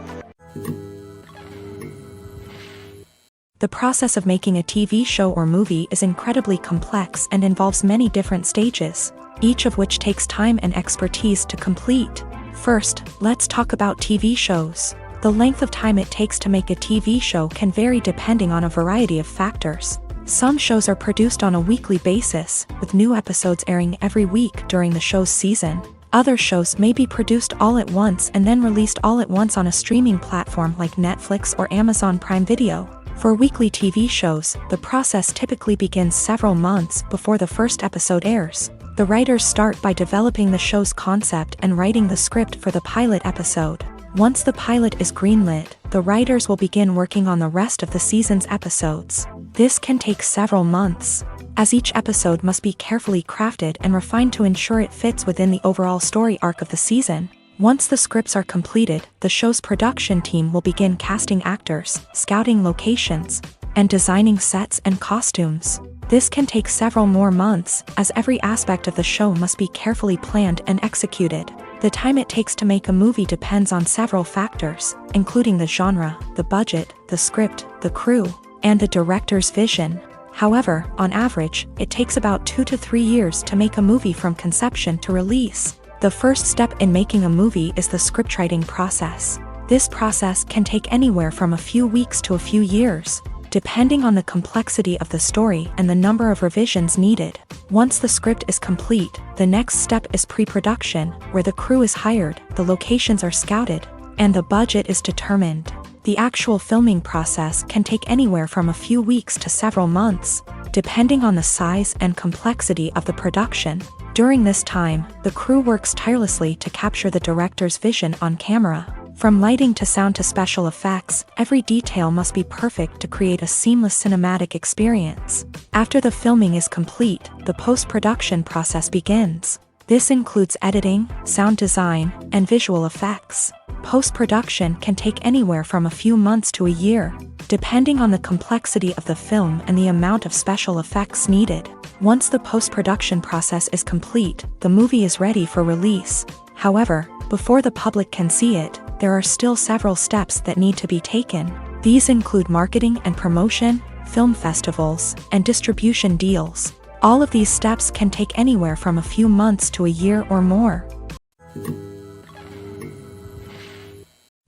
The process of making a TV show or movie is incredibly complex and involves many different stages, each of which takes time and expertise to complete. First, let's talk about TV shows. The length of time it takes to make a TV show can vary depending on a variety of factors. Some shows are produced on a weekly basis, with new episodes airing every week during the show's season. Other shows may be produced all at once and then released all at once on a streaming platform like Netflix or Amazon Prime Video. For weekly TV shows, the process typically begins several months before the first episode airs. The writers start by developing the show's concept and writing the script for the pilot episode. Once the pilot is greenlit, the writers will begin working on the rest of the season's episodes. This can take several months, as each episode must be carefully crafted and refined to ensure it fits within the overall story arc of the season. Once the scripts are completed, the show's production team will begin casting actors, scouting locations, and designing sets and costumes. This can take several more months, as every aspect of the show must be carefully planned and executed. The time it takes to make a movie depends on several factors, including the genre, the budget, the script, the crew, and the director's vision. However, on average, it takes about 2 to 3 years to make a movie from conception to release. The first step in making a movie is the scriptwriting process. This process can take anywhere from a few weeks to a few years, depending on the complexity of the story and the number of revisions needed. Once the script is complete, the next step is pre-production, where the crew is hired, the locations are scouted, and the budget is determined. The actual filming process can take anywhere from a few weeks to several months, depending on the size and complexity of the production. During this time, the crew works tirelessly to capture the director's vision on camera. From lighting to sound to special effects, every detail must be perfect to create a seamless cinematic experience. After the filming is complete, the post-production process begins. This includes editing, sound design, and visual effects. Post-production can take anywhere from a few months to a year, depending on the complexity of the film and the amount of special effects needed. Once the post-production process is complete, the movie is ready for release. However, before the public can see it, there are still several steps that need to be taken. These include marketing and promotion, film festivals, and distribution deals. All of these steps can take anywhere from a few months to a year or more.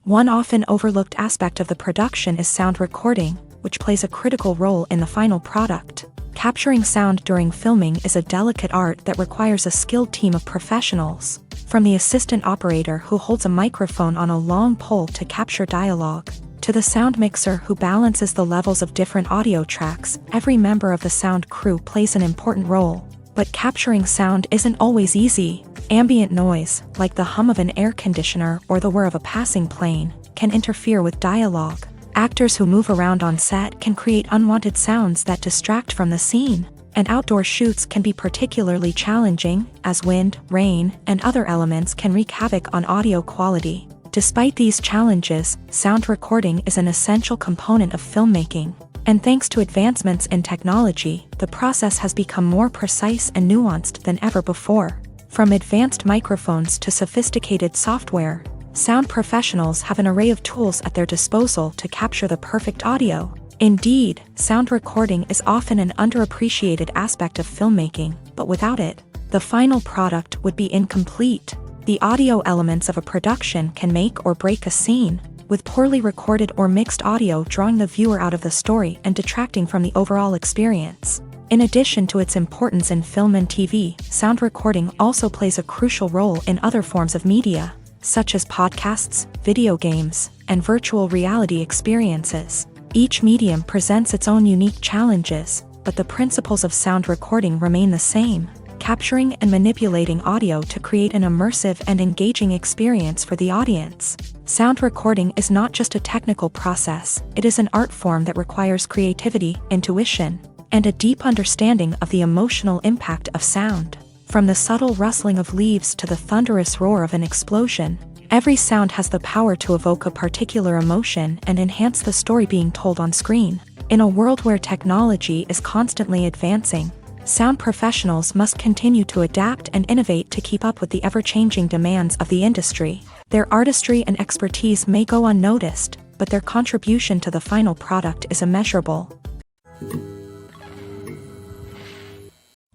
One often overlooked aspect of the production is sound recording, which plays a critical role in the final product. Capturing sound during filming is a delicate art that requires a skilled team of professionals. From the assistant operator who holds a microphone on a long pole to capture dialogue, to the sound mixer who balances the levels of different audio tracks, every member of the sound crew plays an important role. But capturing sound isn't always easy. Ambient noise, like the hum of an air conditioner or the whir of a passing plane, can interfere with dialogue. Actors who move around on set can create unwanted sounds that distract from the scene. And outdoor shoots can be particularly challenging, as wind, rain, and other elements can wreak havoc on audio quality. Despite these challenges, sound recording is an essential component of filmmaking. And thanks to advancements in technology, the process has become more precise and nuanced than ever before. From advanced microphones to sophisticated software, sound professionals have an array of tools at their disposal to capture the perfect audio. Indeed, sound recording is often an underappreciated aspect of filmmaking, but without it, the final product would be incomplete. The audio elements of a production can make or break a scene, with poorly recorded or mixed audio drawing the viewer out of the story and detracting from the overall experience. In addition to its importance in film and TV, sound recording also plays a crucial role in other forms of media, such as podcasts, video games, and virtual reality experiences. Each medium presents its own unique challenges, but the principles of sound recording remain the same, capturing and manipulating audio to create an immersive and engaging experience for the audience. Sound recording is not just a technical process, it is an art form that requires creativity, intuition, and a deep understanding of the emotional impact of sound. From the subtle rustling of leaves to the thunderous roar of an explosion, every sound has the power to evoke a particular emotion and enhance the story being told on screen. In a world where technology is constantly advancing, sound professionals must continue to adapt and innovate to keep up with the ever-changing demands of the industry. Their artistry and expertise may go unnoticed, but their contribution to the final product is immeasurable.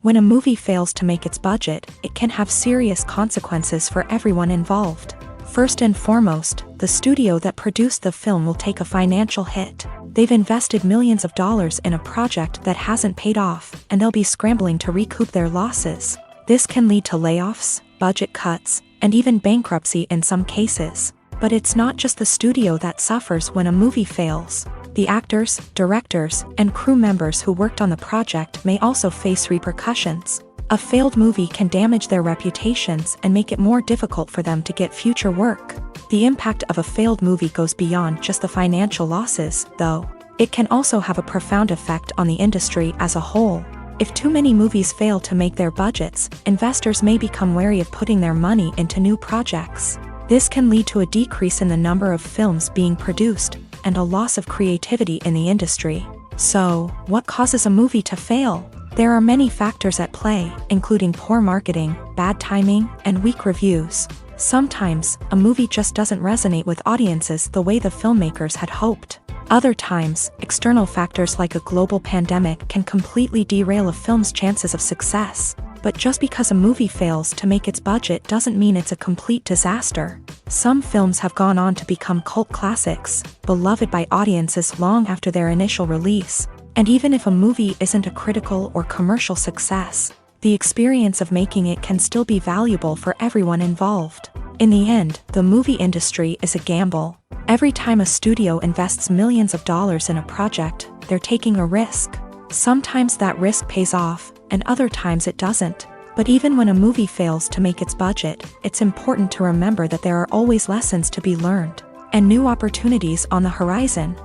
When a movie fails to make its budget, it can have serious consequences for everyone involved. First and foremost, the studio that produced the film will take a financial hit. They've invested millions of dollars in a project that hasn't paid off, and they'll be scrambling to recoup their losses. This can lead to layoffs, budget cuts, and even bankruptcy in some cases. But it's not just the studio that suffers when a movie fails. The actors, directors, and crew members who worked on the project may also face repercussions. A failed movie can damage their reputations and make it more difficult for them to get future work. The impact of a failed movie goes beyond just the financial losses, though. It can also have a profound effect on the industry as a whole. If too many movies fail to make their budgets, investors may become wary of putting their money into new projects. This can lead to a decrease in the number of films being produced, and a loss of creativity in the industry. So, what causes a movie to fail? There are many factors at play, including poor marketing, bad timing, and weak reviews. Sometimes, a movie just doesn't resonate with audiences the way the filmmakers had hoped. Other times, external factors like a global pandemic can completely derail a film's chances of success. But just because a movie fails to make its budget doesn't mean it's a complete disaster. Some films have gone on to become cult classics, beloved by audiences long after their initial release. And even if a movie isn't a critical or commercial success, the experience of making it can still be valuable for everyone involved. In the end, the movie industry is a gamble. Every time a studio invests millions of dollars in a project, they're taking a risk. Sometimes that risk pays off, and other times it doesn't. But even when a movie fails to make its budget, it's important to remember that there are always lessons to be learned, and new opportunities on the horizon.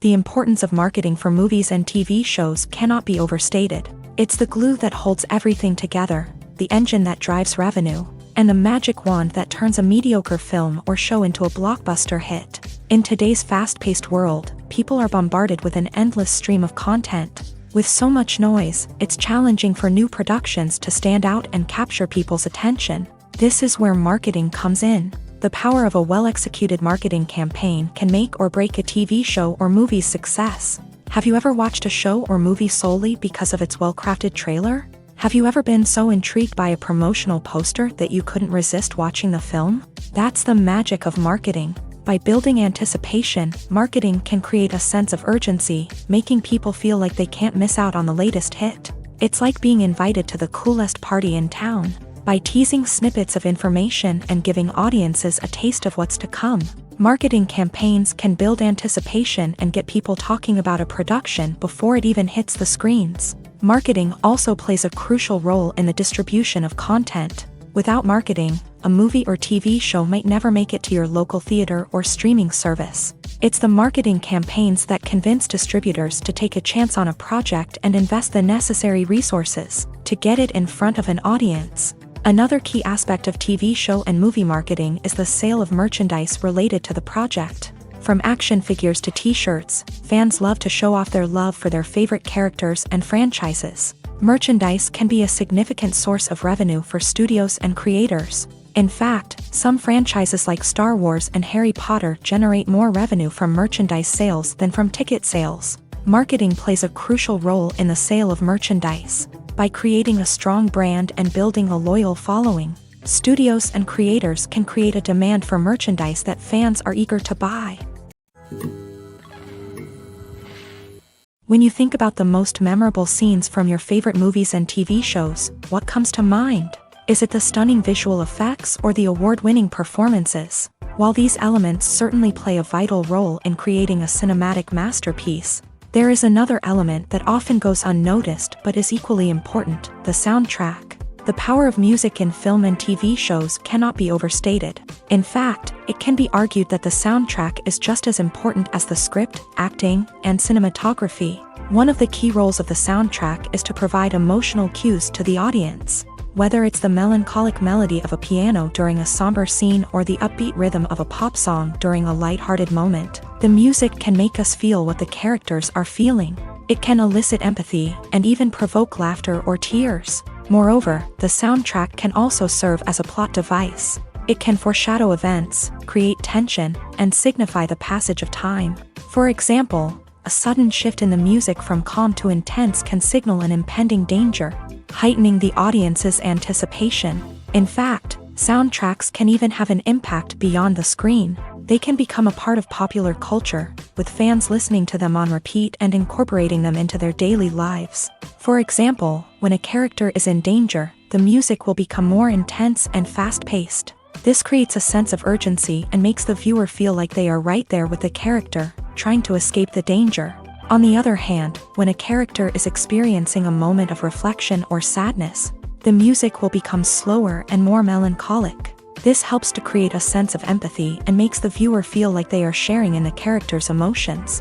The importance of marketing for movies and TV shows cannot be overstated. It's the glue that holds everything together, the engine that drives revenue, and the magic wand that turns a mediocre film or show into a blockbuster hit. In today's fast-paced world, people are bombarded with an endless stream of content. With so much noise, it's challenging for new productions to stand out and capture people's attention. This is where marketing comes in. The power of a well-executed marketing campaign can make or break a TV show or movie's success. Have you ever watched a show or movie solely because of its well-crafted trailer? Have you ever been so intrigued by a promotional poster that you couldn't resist watching the film? That's the magic of marketing. By building anticipation, marketing can create a sense of urgency, making people feel like they can't miss out on the latest hit. It's like being invited to the coolest party in town. By teasing snippets of information and giving audiences a taste of what's to come, marketing campaigns can build anticipation and get people talking about a production before it even hits the screens. Marketing also plays a crucial role in the distribution of content. Without marketing, a movie or TV show might never make it to your local theater or streaming service. It's the marketing campaigns that convince distributors to take a chance on a project and invest the necessary resources to get it in front of an audience. Another key aspect of TV show and movie marketing is the sale of merchandise related to the project. From action figures to t-shirts, fans love to show off their love for their favorite characters and franchises. Merchandise can be a significant source of revenue for studios and creators. In fact, some franchises like Star Wars and Harry Potter generate more revenue from merchandise sales than from ticket sales. Marketing plays a crucial role in the sale of merchandise. By creating a strong brand and building a loyal following, studios and creators can create a demand for merchandise that fans are eager to buy. When you think about the most memorable scenes from your favorite movies and TV shows, what comes to mind? Is it the stunning visual effects or the award-winning performances? While these elements certainly play a vital role in creating a cinematic masterpiece, there is another element that often goes unnoticed but is equally important: the soundtrack. The power of music in film and TV shows cannot be overstated. In fact, it can be argued that the soundtrack is just as important as the script, acting, and cinematography. One of the key roles of the soundtrack is to provide emotional cues to the audience. Whether it's the melancholic melody of a piano during a somber scene or the upbeat rhythm of a pop song during a lighthearted moment, the music can make us feel what the characters are feeling. It can elicit empathy and even provoke laughter or tears. Moreover, the soundtrack can also serve as a plot device. It can foreshadow events, create tension, and signify the passage of time. For example, a sudden shift in the music from calm to intense can signal an impending danger, heightening the audience's anticipation. In fact, soundtracks can even have an impact beyond the screen. They can become a part of popular culture, with fans listening to them on repeat and incorporating them into their daily lives. For example, when a character is in danger, the music will become more intense and fast-paced. This creates a sense of urgency and makes the viewer feel like they are right there with the character, trying to escape the danger. On the other hand, when a character is experiencing a moment of reflection or sadness, the music will become slower and more melancholic. This helps to create a sense of empathy and makes the viewer feel like they are sharing in the character's emotions.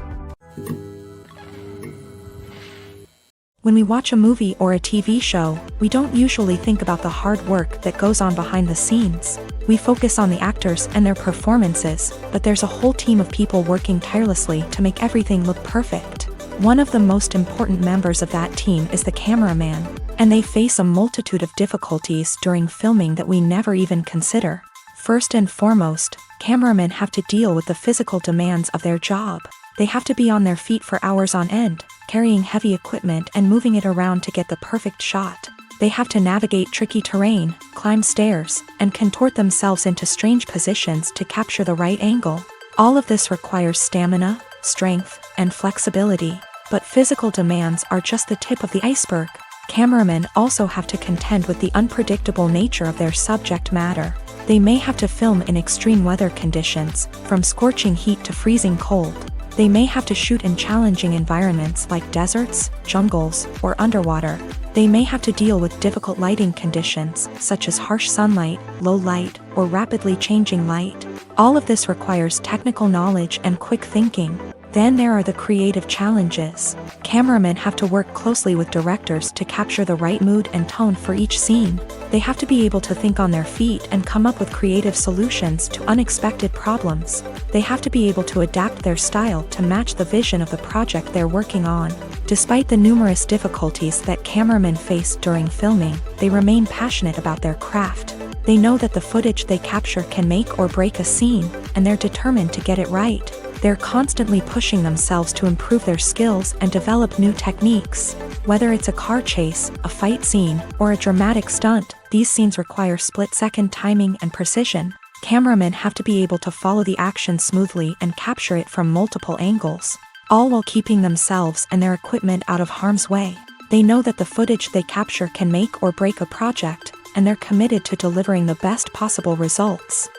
When we watch a movie or a TV show, we don't usually think about the hard work that goes on behind the scenes. We focus on the actors and their performances, but there's a whole team of people working tirelessly to make everything look perfect. One of the most important members of that team is the cameraman, and they face a multitude of difficulties during filming that we never even consider. First and foremost, cameramen have to deal with the physical demands of their job. They have to be on their feet for hours on end, carrying heavy equipment and moving it around to get the perfect shot. They have to navigate tricky terrain, climb stairs, and contort themselves into strange positions to capture the right angle. All of this requires stamina, strength, and flexibility. But physical demands are just the tip of the iceberg. Cameramen also have to contend with the unpredictable nature of their subject matter. They may have to film in extreme weather conditions, from scorching heat to freezing cold. They may have to shoot in challenging environments like deserts, jungles, or underwater. They may have to deal with difficult lighting conditions, such as harsh sunlight, low light, or rapidly changing light. All of this requires technical knowledge and quick thinking. Then there are the creative challenges. Cameramen have to work closely with directors to capture the right mood and tone for each scene. They have to be able to think on their feet and come up with creative solutions to unexpected problems. They have to be able to adapt their style to match the vision of the project they're working on. Despite the numerous difficulties that cameramen face during filming, they remain passionate about their craft. They know that the footage they capture can make or break a scene, and they're determined to get it right. They're constantly pushing themselves to improve their skills and develop new techniques. Whether it's a car chase, a fight scene, or a dramatic stunt, these scenes require split-second timing and precision. Cameramen have to be able to follow the action smoothly and capture it from multiple angles, all while keeping themselves and their equipment out of harm's way. They know that the footage they capture can make or break a project, and they're committed to delivering the best possible results.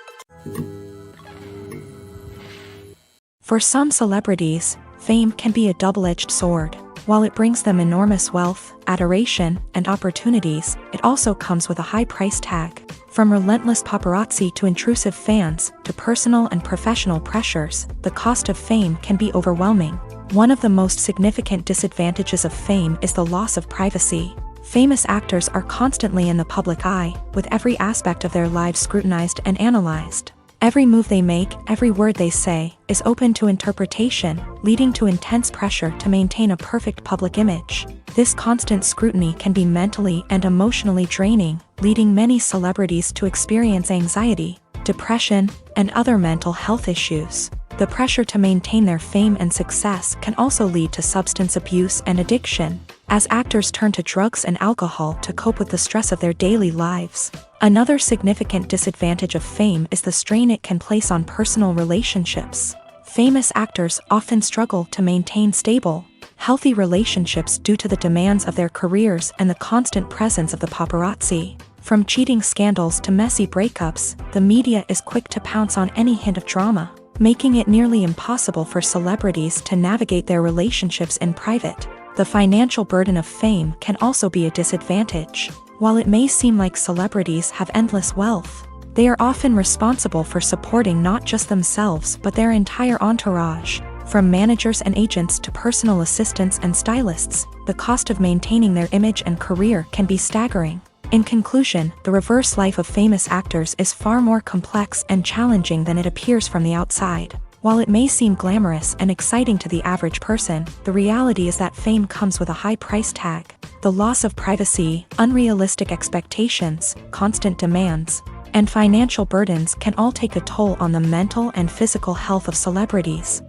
For some celebrities, fame can be a double-edged sword. While it brings them enormous wealth, adoration, and opportunities, it also comes with a high price tag. From relentless paparazzi to intrusive fans, to personal and professional pressures, the cost of fame can be overwhelming. One of the most significant disadvantages of fame is the loss of privacy. Famous actors are constantly in the public eye, with every aspect of their lives scrutinized and analyzed. Every move they make, every word they say, is open to interpretation, leading to intense pressure to maintain a perfect public image. This constant scrutiny can be mentally and emotionally draining, leading many celebrities to experience anxiety, depression, and other mental health issues. The pressure to maintain their fame and success can also lead to substance abuse and addiction, as actors turn to drugs and alcohol to cope with the stress of their daily lives. Another significant disadvantage of fame is the strain it can place on personal relationships. Famous actors often struggle to maintain stable, healthy relationships due to the demands of their careers and the constant presence of the paparazzi. From cheating scandals to messy breakups, the media is quick to pounce on any hint of drama, making it nearly impossible for celebrities to navigate their relationships in private. The financial burden of fame can also be a disadvantage. While it may seem like celebrities have endless wealth, they are often responsible for supporting not just themselves but their entire entourage. From managers and agents to personal assistants and stylists, the cost of maintaining their image and career can be staggering. In conclusion, the reverse life of famous actors is far more complex and challenging than it appears from the outside. While it may seem glamorous and exciting to the average person, the reality is that fame comes with a high price tag. The loss of privacy, unrealistic expectations, constant demands, and financial burdens can all take a toll on the mental and physical health of celebrities.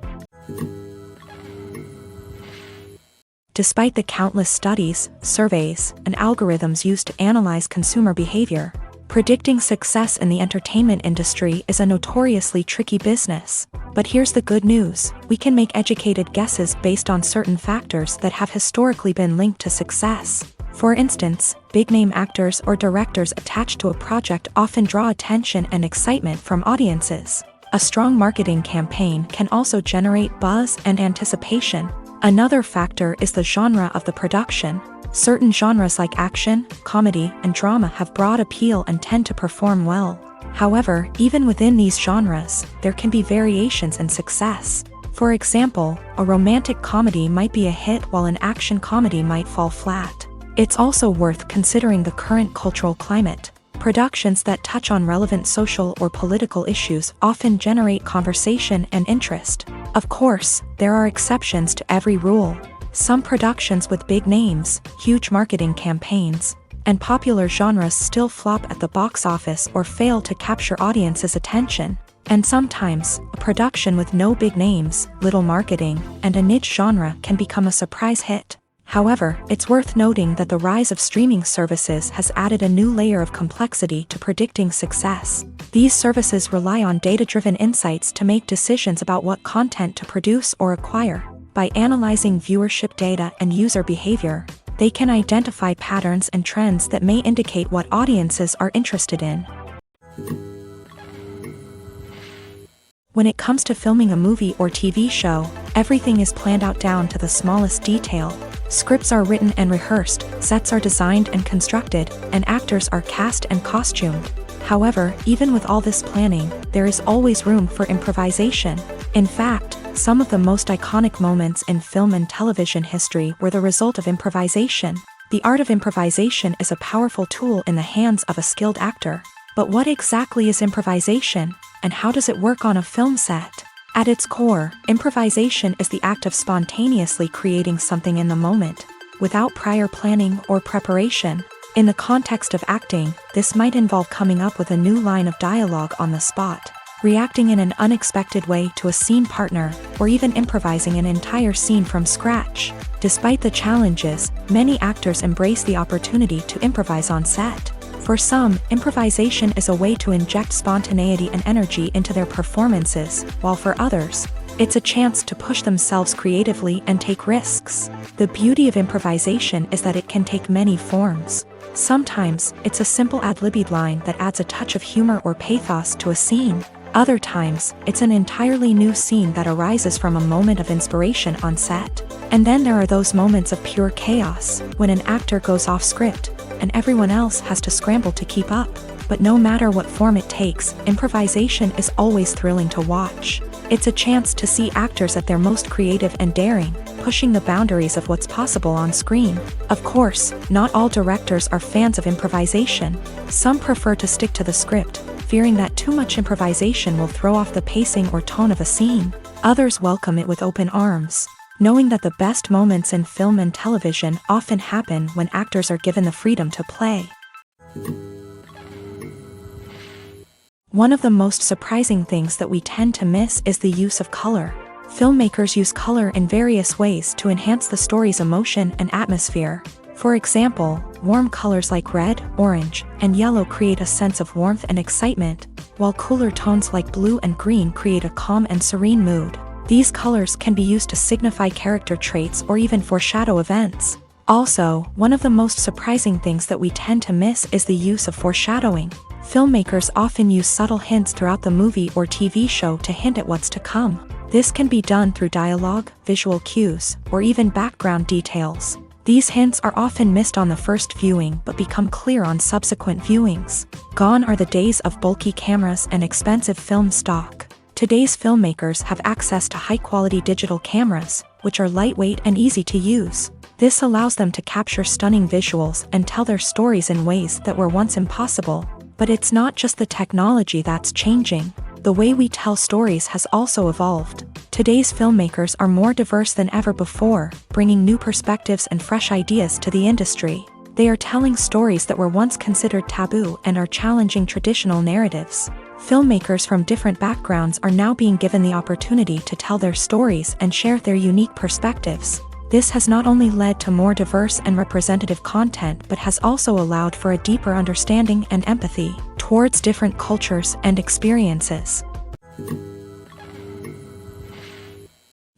Despite the countless studies, surveys, and algorithms used to analyze consumer behavior, predicting success in the entertainment industry is a notoriously tricky business. But here's the good news: we can make educated guesses based on certain factors that have historically been linked to success. For instance, big-name actors or directors attached to a project often draw attention and excitement from audiences. A strong marketing campaign can also generate buzz and anticipation. Another factor is the genre of the production. Certain genres like action, comedy, and drama have broad appeal and tend to perform well. However, even within these genres, there can be variations in success. For example, a romantic comedy might be a hit while an action comedy might fall flat. It's also worth considering the current cultural climate. Productions that touch on relevant social or political issues often generate conversation and interest. Of course, there are exceptions to every rule. Some productions with big names, huge marketing campaigns, and popular genres still flop at the box office or fail to capture audiences' attention. And sometimes, a production with no big names, little marketing, and a niche genre can become a surprise hit. However, it's worth noting that the rise of streaming services has added a new layer of complexity to predicting success. These services rely on data-driven insights to make decisions about what content to produce or acquire. By analyzing viewership data and user behavior, they can identify patterns and trends that may indicate what audiences are interested in. When it comes to filming a movie or TV show, everything is planned out down to the smallest detail. Scripts are written and rehearsed, sets are designed and constructed, and actors are cast and costumed. However, even with all this planning, there is always room for improvisation. In fact, some of the most iconic moments in film and television history were the result of improvisation. The art of improvisation is a powerful tool in the hands of a skilled actor. But what exactly is improvisation, and how does it work on a film set? At its core, improvisation is the act of spontaneously creating something in the moment, without prior planning or preparation. In the context of acting, this might involve coming up with a new line of dialogue on the spot, reacting in an unexpected way to a scene partner, or even improvising an entire scene from scratch. Despite the challenges, many actors embrace the opportunity to improvise on set. For some, improvisation is a way to inject spontaneity and energy into their performances, while for others, it's a chance to push themselves creatively and take risks. The beauty of improvisation is that it can take many forms. Sometimes, it's a simple ad-libbed line that adds a touch of humor or pathos to a scene. Other times, it's an entirely new scene that arises from a moment of inspiration on set. And then there are those moments of pure chaos, when an actor goes off script, and everyone else has to scramble to keep up. But no matter what form it takes, improvisation is always thrilling to watch. It's a chance to see actors at their most creative and daring, pushing the boundaries of what's possible on screen. Of course, not all directors are fans of improvisation. Some prefer to stick to the script, fearing that too much improvisation will throw off the pacing or tone of a scene. Others welcome it with open arms, knowing that the best moments in film and television often happen when actors are given the freedom to play. One of the most surprising things that we tend to miss is the use of color. Filmmakers use color in various ways to enhance the story's emotion and atmosphere. For example, warm colors like red, orange, and yellow create a sense of warmth and excitement, while cooler tones like blue and green create a calm and serene mood. These colors can be used to signify character traits or even foreshadow events. Also, one of the most surprising things that we tend to miss is the use of foreshadowing. Filmmakers often use subtle hints throughout the movie or TV show to hint at what's to come. This can be done through dialogue, visual cues, or even background details. These hints are often missed on the first viewing but become clear on subsequent viewings. Gone are the days of bulky cameras and expensive film stock. Today's filmmakers have access to high-quality digital cameras, which are lightweight and easy to use. This allows them to capture stunning visuals and tell their stories in ways that were once impossible. But it's not just the technology that's changing. The way we tell stories has also evolved. Today's filmmakers are more diverse than ever before, bringing new perspectives and fresh ideas to the industry. They are telling stories that were once considered taboo and are challenging traditional narratives. Filmmakers from different backgrounds are now being given the opportunity to tell their stories and share their unique perspectives. This has not only led to more diverse and representative content but has also allowed for a deeper understanding and empathy towards different cultures and experiences.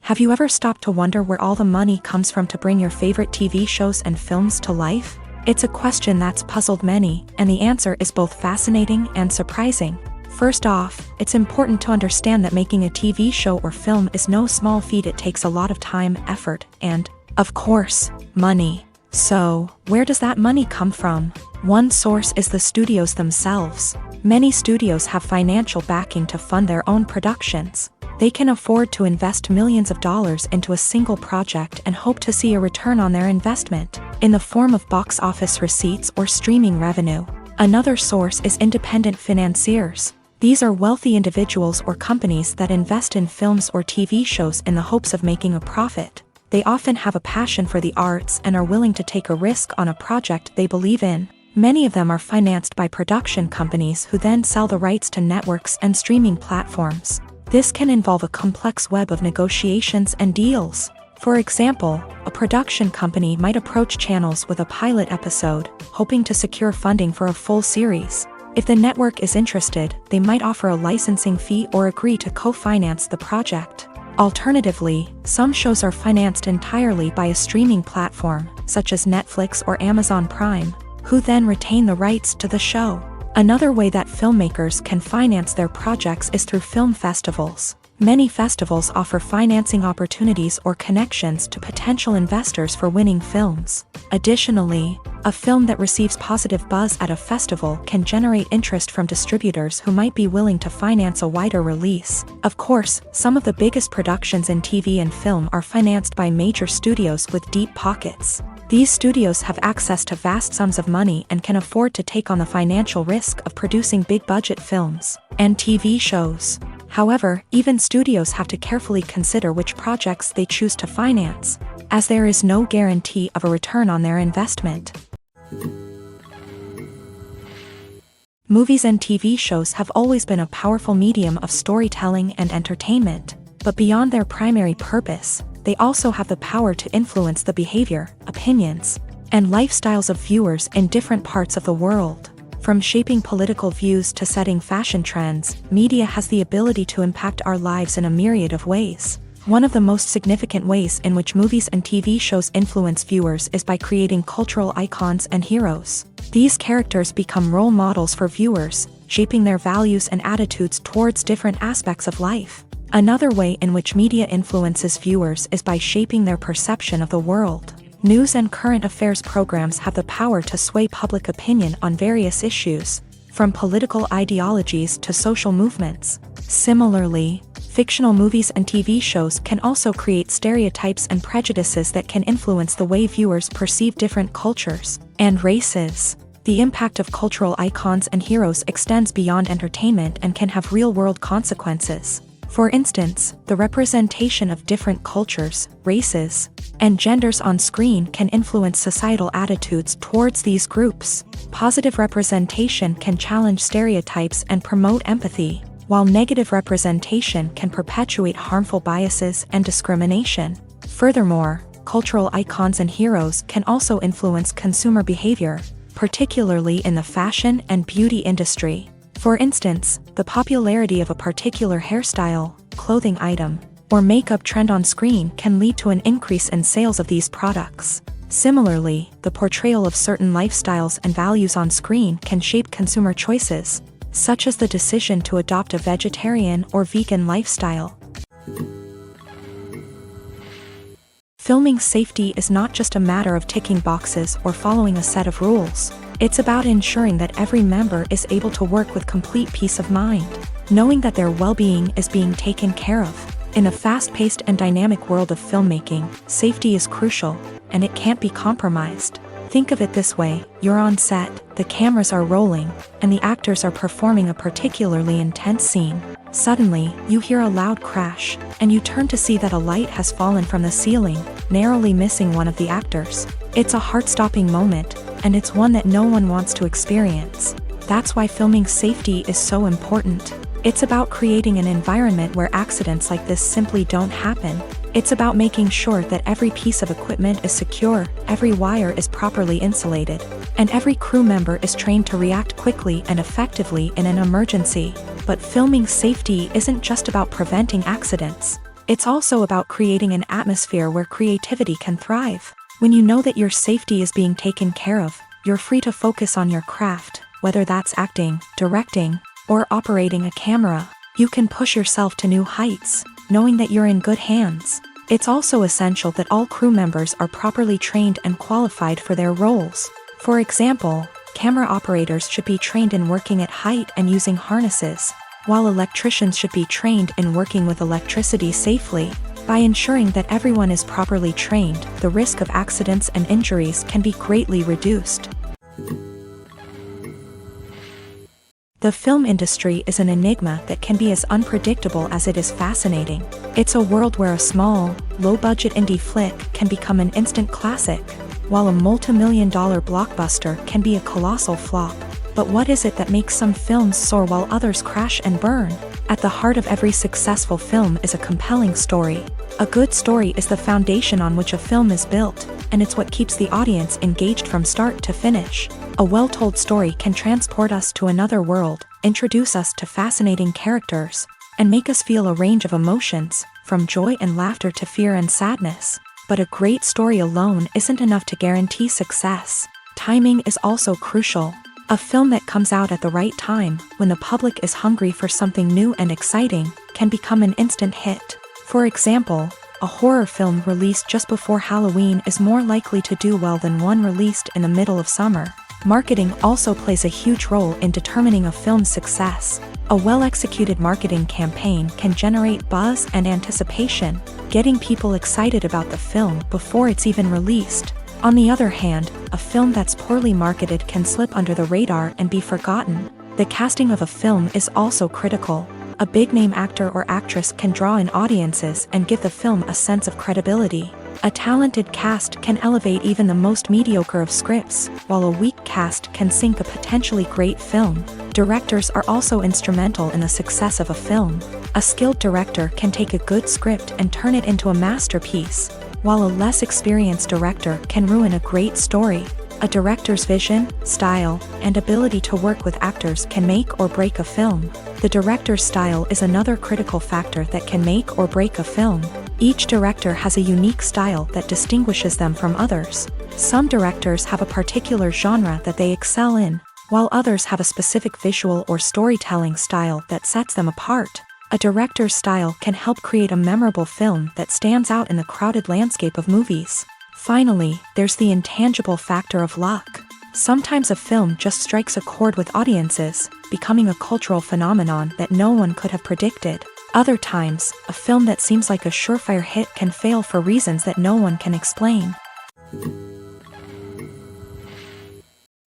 Have you ever stopped to wonder where all the money comes from to bring your favorite TV shows and films to life? It's a question that's puzzled many, and the answer is both fascinating and surprising. First off, it's important to understand that making a TV show or film is no small feat. It takes a lot of time, effort, and, of course, money. So, where does that money come from? One source is the studios themselves. Many studios have financial backing to fund their own productions. They can afford to invest millions of dollars into a single project and hope to see a return on their investment, in the form of box office receipts or streaming revenue. Another source is independent financiers. These are wealthy individuals or companies that invest in films or TV shows in the hopes of making a profit. They often have a passion for the arts and are willing to take a risk on a project they believe in. Many of them are financed by production companies who then sell the rights to networks and streaming platforms. This can involve a complex web of negotiations and deals. For example, a production company might approach channels with a pilot episode, hoping to secure funding for a full series. If the network is interested, they might offer a licensing fee or agree to co-finance the project. Alternatively, some shows are financed entirely by a streaming platform, such as Netflix or Amazon Prime, who then retain the rights to the show. Another way that filmmakers can finance their projects is through film festivals. Many festivals offer financing opportunities or connections to potential investors for winning films. Additionally, a film that receives positive buzz at a festival can generate interest from distributors who might be willing to finance a wider release. Of course, some of the biggest productions in TV and film are financed by major studios with deep pockets. These studios have access to vast sums of money and can afford to take on the financial risk of producing big-budget films and TV shows. However, even studios have to carefully consider which projects they choose to finance, as there is no guarantee of a return on their investment. Movies and TV shows have always been a powerful medium of storytelling and entertainment, but beyond their primary purpose, they also have the power to influence the behavior, opinions, and lifestyles of viewers in different parts of the world. From shaping political views to setting fashion trends, media has the ability to impact our lives in a myriad of ways. One of the most significant ways in which movies and TV shows influence viewers is by creating cultural icons and heroes. These characters become role models for viewers, shaping their values and attitudes towards different aspects of life. Another way in which media influences viewers is by shaping their perception of the world. News and current affairs programs have the power to sway public opinion on various issues, from political ideologies to social movements. Similarly, fictional movies and TV shows can also create stereotypes and prejudices that can influence the way viewers perceive different cultures and races. The impact of cultural icons and heroes extends beyond entertainment and can have real-world consequences. For instance, the representation of different cultures, races, and genders on screen can influence societal attitudes towards these groups. Positive representation can challenge stereotypes and promote empathy, while negative representation can perpetuate harmful biases and discrimination. Furthermore, cultural icons and heroes can also influence consumer behavior, particularly in the fashion and beauty industry. For instance, the popularity of a particular hairstyle, clothing item, or makeup trend on screen can lead to an increase in sales of these products. Similarly, the portrayal of certain lifestyles and values on screen can shape consumer choices, such as the decision to adopt a vegetarian or vegan lifestyle. Filming safety is not just a matter of ticking boxes or following a set of rules. It's about ensuring that every member is able to work with complete peace of mind, knowing that their well-being is being taken care of. In a fast-paced and dynamic world of filmmaking, safety is crucial, and it can't be compromised. Think of it this way: you're on set, the cameras are rolling, and the actors are performing a particularly intense scene. Suddenly, you hear a loud crash, and you turn to see that a light has fallen from the ceiling, narrowly missing one of the actors. It's a heart-stopping moment, and it's one that no one wants to experience. That's why filming safety is so important. It's about creating an environment where accidents like this simply don't happen. It's about making sure that every piece of equipment is secure, every wire is properly insulated, and every crew member is trained to react quickly and effectively in an emergency. But filming safety isn't just about preventing accidents. It's also about creating an atmosphere where creativity can thrive. When you know that your safety is being taken care of, you're free to focus on your craft, whether that's acting, directing, or operating a camera. You can push yourself to new heights, knowing that you're in good hands. It's also essential that all crew members are properly trained and qualified for their roles. For example, camera operators should be trained in working at height and using harnesses, while electricians should be trained in working with electricity safely. By ensuring that everyone is properly trained, the risk of accidents and injuries can be greatly reduced. The film industry is an enigma that can be as unpredictable as it is fascinating. It's a world where a small, low-budget indie flick can become an instant classic, while a multi-million-dollar blockbuster can be a colossal flop. But what is it that makes some films soar while others crash and burn? At the heart of every successful film is a compelling story. A good story is the foundation on which a film is built, and it's what keeps the audience engaged from start to finish. A well-told story can transport us to another world, introduce us to fascinating characters, and make us feel a range of emotions, from joy and laughter to fear and sadness. But a great story alone isn't enough to guarantee success. Timing is also crucial. A film that comes out at the right time, when the public is hungry for something new and exciting, can become an instant hit. For example, a horror film released just before Halloween is more likely to do well than one released in the middle of summer. Marketing also plays a huge role in determining a film's success. A well-executed marketing campaign can generate buzz and anticipation, getting people excited about the film before it's even released. On the other hand, a film that's poorly marketed can slip under the radar and be forgotten. The casting of a film is also critical. A big-name actor or actress can draw in audiences and give the film a sense of credibility. A talented cast can elevate even the most mediocre of scripts, while a weak cast can sink a potentially great film. Directors are also instrumental in the success of a film. A skilled director can take a good script and turn it into a masterpiece, while a less experienced director can ruin a great story. A director's vision, style, and ability to work with actors can make or break a film. The director's style is another critical factor that can make or break a film. Each director has a unique style that distinguishes them from others. Some directors have a particular genre that they excel in, while others have a specific visual or storytelling style that sets them apart. A director's style can help create a memorable film that stands out in the crowded landscape of movies. Finally, there's the intangible factor of luck. Sometimes a film just strikes a chord with audiences, becoming a cultural phenomenon that no one could have predicted. Other times, a film that seems like a surefire hit can fail for reasons that no one can explain.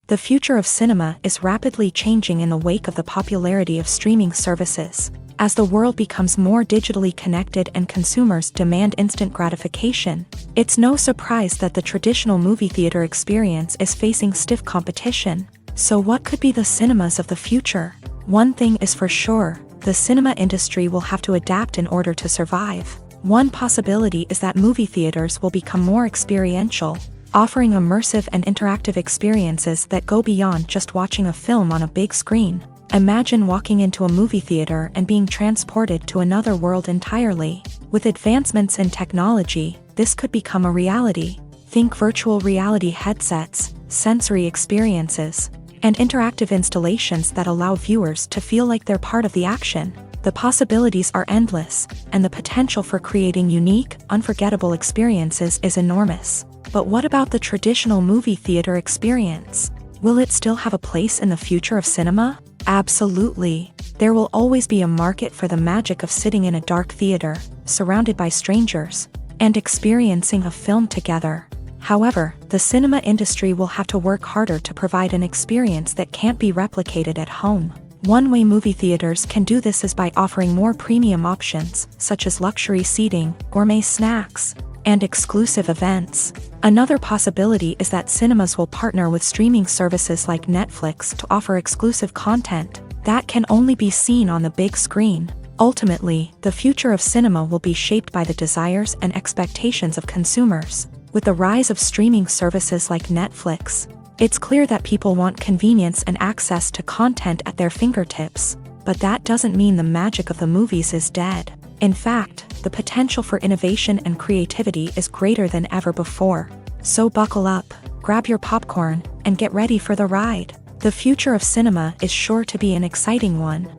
The future of cinema is rapidly changing in the wake of the popularity of streaming services. As the world becomes more digitally connected and consumers demand instant gratification, it's no surprise that the traditional movie theater experience is facing stiff competition. So what could be the cinemas of the future? One thing is for sure, the cinema industry will have to adapt in order to survive. One possibility is that movie theaters will become more experiential, offering immersive and interactive experiences that go beyond just watching a film on a big screen. Imagine walking into a movie theater and being transported to another world entirely. With advancements in technology, this could become a reality. Think virtual reality headsets, sensory experiences, and interactive installations that allow viewers to feel like they're part of the action. The possibilities are endless, and the potential for creating unique, unforgettable experiences is enormous. But what about the traditional movie theater experience? Will it still have a place in the future of cinema? Absolutely. There will always be a market for the magic of sitting in a dark theater, surrounded by strangers, and experiencing a film together. However, the cinema industry will have to work harder to provide an experience that can't be replicated at home. One way movie theaters can do this is by offering more premium options, such as luxury seating, gourmet snacks, and exclusive events. Another possibility is that cinemas will partner with streaming services like Netflix to offer exclusive content that can only be seen on the big screen. Ultimately, the future of cinema will be shaped by the desires and expectations of consumers. With the rise of streaming services like Netflix, it's clear that people want convenience and access to content at their fingertips. But that doesn't mean the magic of the movies is dead. In fact, the potential for innovation and creativity is greater than ever before. So buckle up, grab your popcorn, and get ready for the ride. The future of cinema is sure to be an exciting one.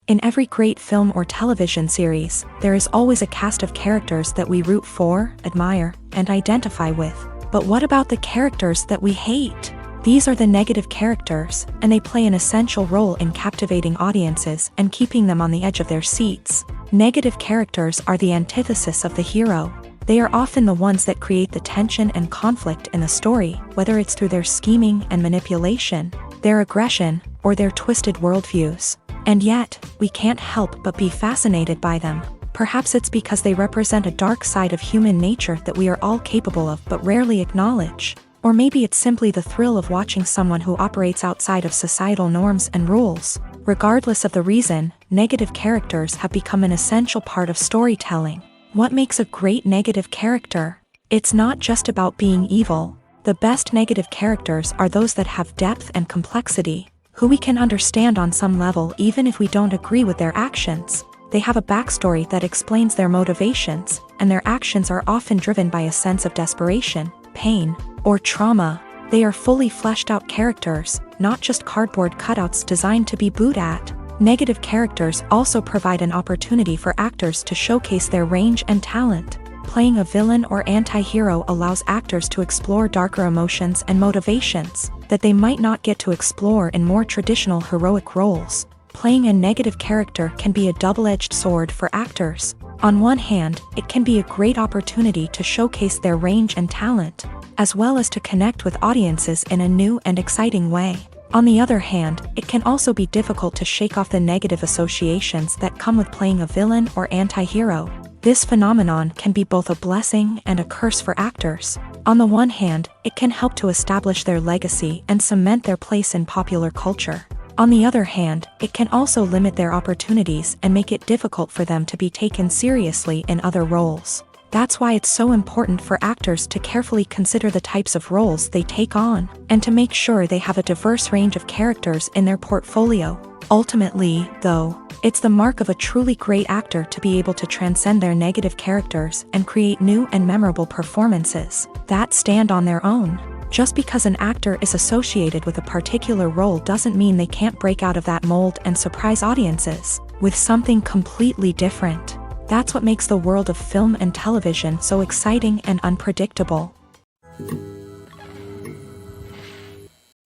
In every great film or television series, there is always a cast of characters that we root for, admire, and identify with. But what about the characters that we hate? These are the negative characters, and they play an essential role in captivating audiences and keeping them on the edge of their seats. Negative characters are the antithesis of the hero. They are often the ones that create the tension and conflict in the story, whether it's through their scheming and manipulation, their aggression, or their twisted worldviews. And yet, we can't help but be fascinated by them. Perhaps it's because they represent a dark side of human nature that we are all capable of but rarely acknowledge. Or maybe it's simply the thrill of watching someone who operates outside of societal norms and rules. Regardless of the reason, negative characters have become an essential part of storytelling. What makes a great negative character? It's not just about being evil. The best negative characters are those that have depth and complexity, who we can understand on some level even if we don't agree with their actions. They have a backstory that explains their motivations, and their actions are often driven by a sense of desperation, pain, or trauma. They are fully fleshed out characters, not just cardboard cutouts designed to be booed at. Negative characters also provide an opportunity for actors to showcase their range and talent. Playing a villain or anti-hero allows actors to explore darker emotions and motivations that they might not get to explore in more traditional heroic roles. Playing a negative character can be a double-edged sword for actors. On one hand, it can be a great opportunity to showcase their range and talent, as well as to connect with audiences in a new and exciting way. On the other hand, it can also be difficult to shake off the negative associations that come with playing a villain or anti-hero. This phenomenon can be both a blessing and a curse for actors. On the one hand, it can help to establish their legacy and cement their place in popular culture. On the other hand, it can also limit their opportunities and make it difficult for them to be taken seriously in other roles. That's why it's so important for actors to carefully consider the types of roles they take on, and to make sure they have a diverse range of characters in their portfolio. Ultimately, though, it's the mark of a truly great actor to be able to transcend their negative characters and create new and memorable performances that stand on their own. Just because an actor is associated with a particular role doesn't mean they can't break out of that mold and surprise audiences with something completely different. That's what makes the world of film and television so exciting and unpredictable.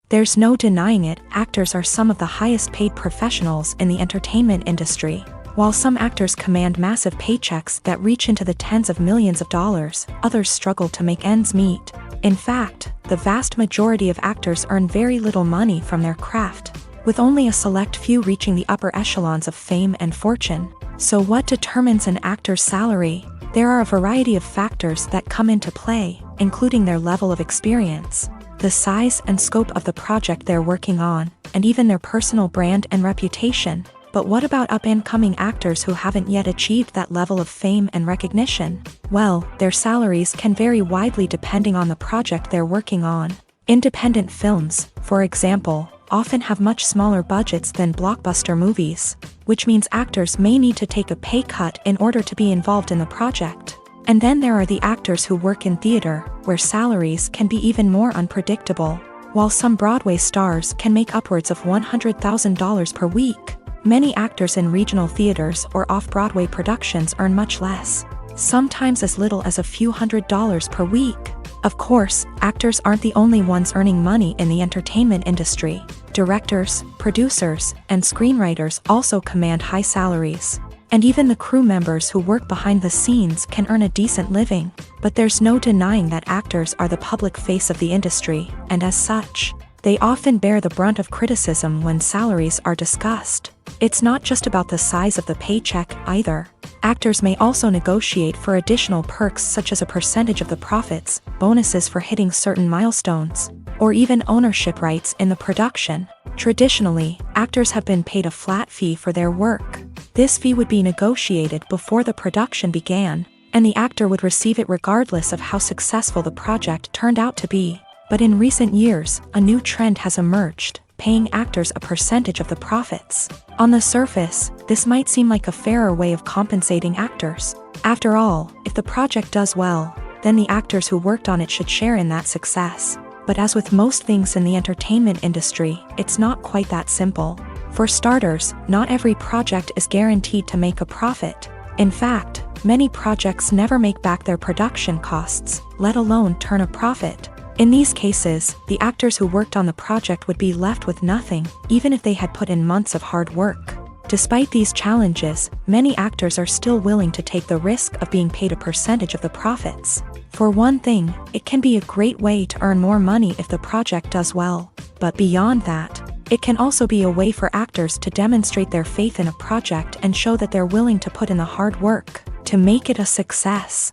There's no denying it, actors are some of the highest paid professionals in the entertainment industry. While some actors command massive paychecks that reach into the tens of millions of dollars, others struggle to make ends meet. In fact, the vast majority of actors earn very little money from their craft, with only a select few reaching the upper echelons of fame and fortune. So what determines an actor's salary? There are a variety of factors that come into play, including their level of experience, the size and scope of the project they're working on, and even their personal brand and reputation. But what about up-and-coming actors who haven't yet achieved that level of fame and recognition? Well, their salaries can vary widely depending on the project they're working on. Independent films, for example, often have much smaller budgets than blockbuster movies, which means actors may need to take a pay cut in order to be involved in the project. And then there are the actors who work in theater, where salaries can be even more unpredictable. While some Broadway stars can make upwards of $100,000 per week, many actors in regional theaters or off-Broadway productions earn much less, sometimes as little as a few $100s per week. Of course, actors aren't the only ones earning money in the entertainment industry. Directors, producers, and screenwriters also command high salaries. And even the crew members who work behind the scenes can earn a decent living. But there's no denying that actors are the public face of the industry, and as such, they often bear the brunt of criticism when salaries are discussed. It's not just about the size of the paycheck, either. Actors may also negotiate for additional perks such as a percentage of the profits, bonuses for hitting certain milestones, or even ownership rights in the production. Traditionally, actors have been paid a flat fee for their work. This fee would be negotiated before the production began, and the actor would receive it regardless of how successful the project turned out to be. But in recent years, a new trend has emerged, paying actors a percentage of the profits. On the surface, this might seem like a fairer way of compensating actors. After all, if the project does well, then the actors who worked on it should share in that success. But as with most things in the entertainment industry, it's not quite that simple. For starters, not every project is guaranteed to make a profit. In fact, many projects never make back their production costs, let alone turn a profit. In these cases, the actors who worked on the project would be left with nothing, even if they had put in months of hard work. Despite these challenges, many actors are still willing to take the risk of being paid a percentage of the profits. For one thing, it can be a great way to earn more money if the project does well. But beyond that, it can also be a way for actors to demonstrate their faith in a project and show that they're willing to put in the hard work to make it a success.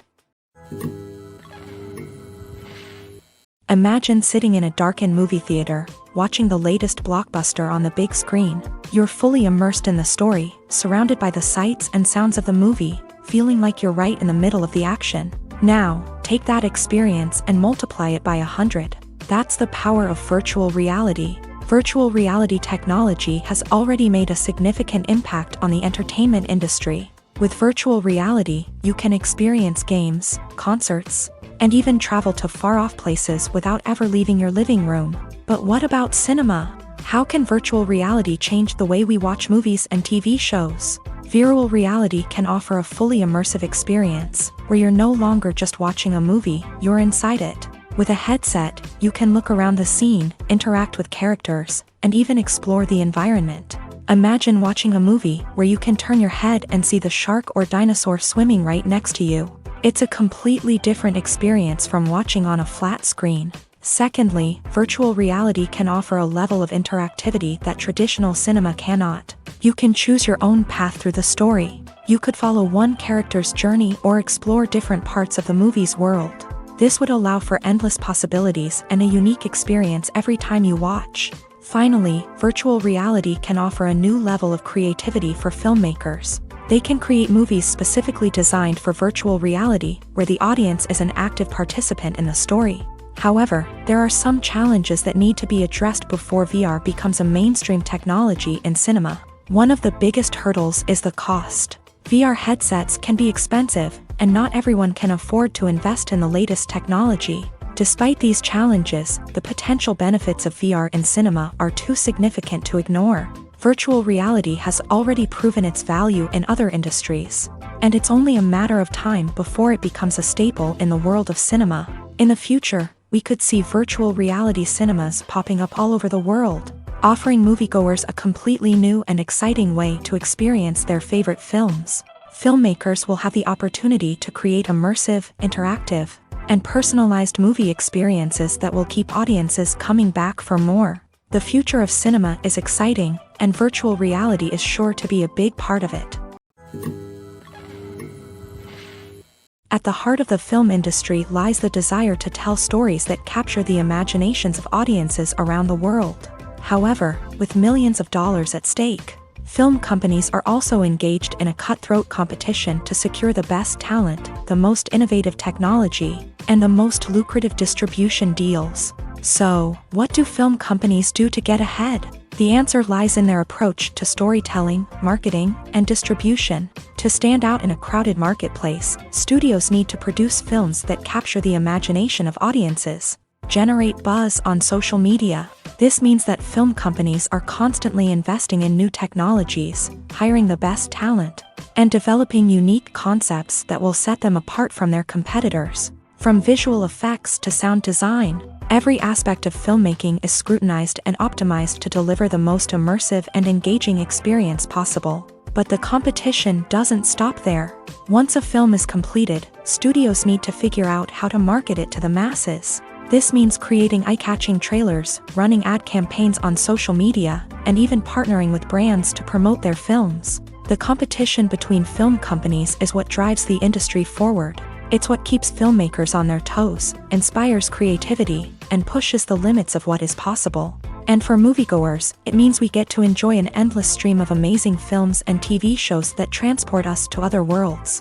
Imagine sitting in a darkened movie theater, watching the latest blockbuster on the big screen. You're fully immersed in the story, surrounded by the sights and sounds of the movie, feeling like you're right in the middle of the action. Now, take that experience and multiply it by 100. That's the power of virtual reality. Virtual reality technology has already made a significant impact on the entertainment industry. With virtual reality, you can experience games, concerts, and even travel to far-off places without ever leaving your living room. But what about cinema? How can virtual reality change the way we watch movies and TV shows? Virtual reality can offer a fully immersive experience, where you're no longer just watching a movie, you're inside it. With a headset, you can look around the scene, interact with characters, and even explore the environment. Imagine watching a movie where you can turn your head and see the shark or dinosaur swimming right next to you. It's a completely different experience from watching on a flat screen. Secondly, virtual reality can offer a level of interactivity that traditional cinema cannot. You can choose your own path through the story. You could follow one character's journey or explore different parts of the movie's world. This would allow for endless possibilities and a unique experience every time you watch. Finally, virtual reality can offer a new level of creativity for filmmakers. They can create movies specifically designed for virtual reality, where the audience is an active participant in the story. However, there are some challenges that need to be addressed before VR becomes a mainstream technology in cinema. One of the biggest hurdles is the cost. VR headsets can be expensive, and not everyone can afford to invest in the latest technology. Despite these challenges, the potential benefits of VR in cinema are too significant to ignore. Virtual reality has already proven its value in other industries, and it's only a matter of time before it becomes a staple in the world of cinema. In the future, we could see virtual reality cinemas popping up all over the world, offering moviegoers a completely new and exciting way to experience their favorite films. Filmmakers will have the opportunity to create immersive, interactive, and personalized movie experiences that will keep audiences coming back for more. The future of cinema is exciting, and virtual reality is sure to be a big part of it. At the heart of the film industry lies the desire to tell stories that capture the imaginations of audiences around the world. However, with millions of dollars at stake, film companies are also engaged in a cutthroat competition to secure the best talent, the most innovative technology, and the most lucrative distribution deals. So, what do film companies do to get ahead? The answer lies in their approach to storytelling, marketing, and distribution. To stand out in a crowded marketplace, studios need to produce films that capture the imagination of audiences, generate buzz on social media. This means that film companies are constantly investing in new technologies, hiring the best talent, and developing unique concepts that will set them apart from their competitors. From visual effects to sound design, every aspect of filmmaking is scrutinized and optimized to deliver the most immersive and engaging experience possible. But the competition doesn't stop there. Once a film is completed, studios need to figure out how to market it to the masses. This means creating eye-catching trailers, running ad campaigns on social media, and even partnering with brands to promote their films. The competition between film companies is what drives the industry forward. It's what keeps filmmakers on their toes, inspires creativity, and pushes the limits of what is possible. And for moviegoers, it means we get to enjoy an endless stream of amazing films and TV shows that transport us to other worlds.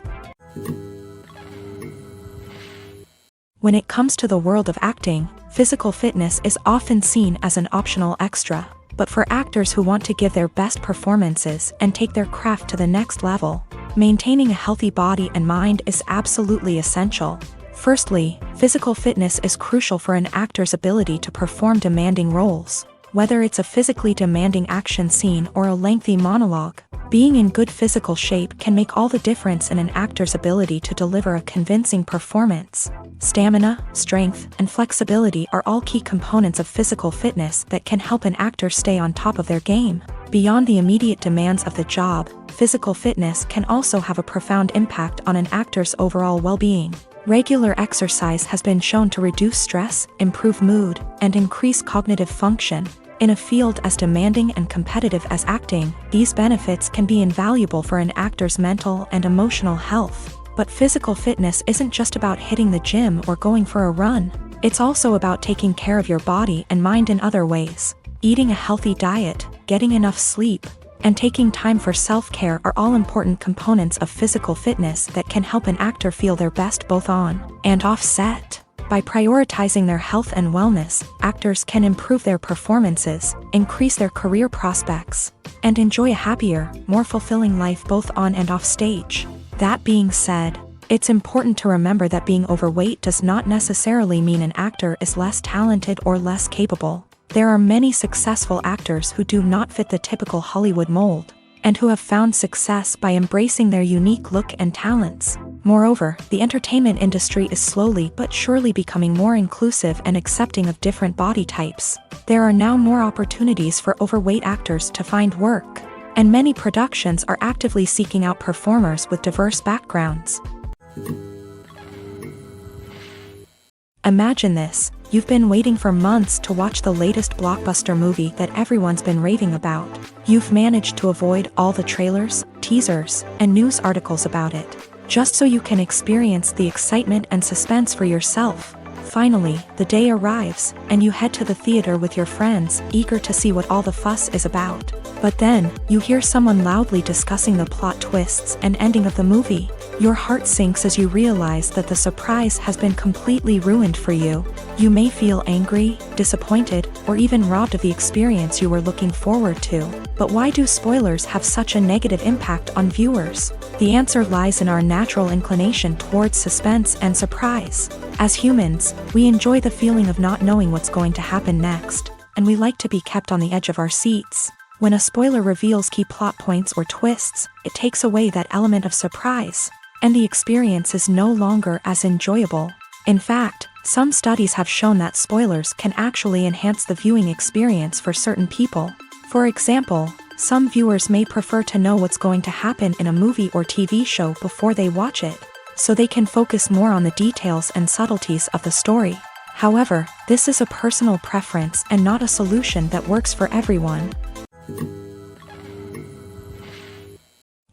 When it comes to the world of acting, physical fitness is often seen as an optional extra. But for actors who want to give their best performances and take their craft to the next level, maintaining a healthy body and mind is absolutely essential. Firstly, physical fitness is crucial for an actor's ability to perform demanding roles. Whether it's a physically demanding action scene or a lengthy monologue, being in good physical shape can make all the difference in an actor's ability to deliver a convincing performance. Stamina, strength, and flexibility are all key components of physical fitness that can help an actor stay on top of their game. Beyond the immediate demands of the job, physical fitness can also have a profound impact on an actor's overall well-being. Regular exercise has been shown to reduce stress, improve mood, and increase cognitive function. In a field as demanding and competitive as acting, these benefits can be invaluable for an actor's mental and emotional health. But physical fitness isn't just about hitting the gym or going for a run. It's also about taking care of your body and mind in other ways. Eating a healthy diet, getting enough sleep, and taking time for self-care are all important components of physical fitness that can help an actor feel their best both on and off set. By prioritizing their health and wellness, actors can improve their performances, increase their career prospects, and enjoy a happier, more fulfilling life both on and off stage. That being said, it's important to remember that being overweight does not necessarily mean an actor is less talented or less capable. There are many successful actors who do not fit the typical Hollywood mold, and who have found success by embracing their unique look and talents. Moreover, the entertainment industry is slowly but surely becoming more inclusive and accepting of different body types. There are now more opportunities for overweight actors to find work, and many productions are actively seeking out performers with diverse backgrounds. Imagine this. You've been waiting for months to watch the latest blockbuster movie that everyone's been raving about. You've managed to avoid all the trailers, teasers, and news articles about it, just so you can experience the excitement and suspense for yourself. Finally, the day arrives, and you head to the theater with your friends, eager to see what all the fuss is about. But then, you hear someone loudly discussing the plot twists and ending of the movie. Your heart sinks as you realize that the surprise has been completely ruined for you. You may feel angry, disappointed, or even robbed of the experience you were looking forward to. But why do spoilers have such a negative impact on viewers? The answer lies in our natural inclination towards suspense and surprise. As humans, we enjoy the feeling of not knowing what's going to happen next, and we like to be kept on the edge of our seats. When a spoiler reveals key plot points or twists, it takes away that element of surprise, and the experience is no longer as enjoyable. In fact, some studies have shown that spoilers can actually enhance the viewing experience for certain people. For example, some viewers may prefer to know what's going to happen in a movie or TV show before they watch it, so they can focus more on the details and subtleties of the story. However, this is a personal preference and not a solution that works for everyone.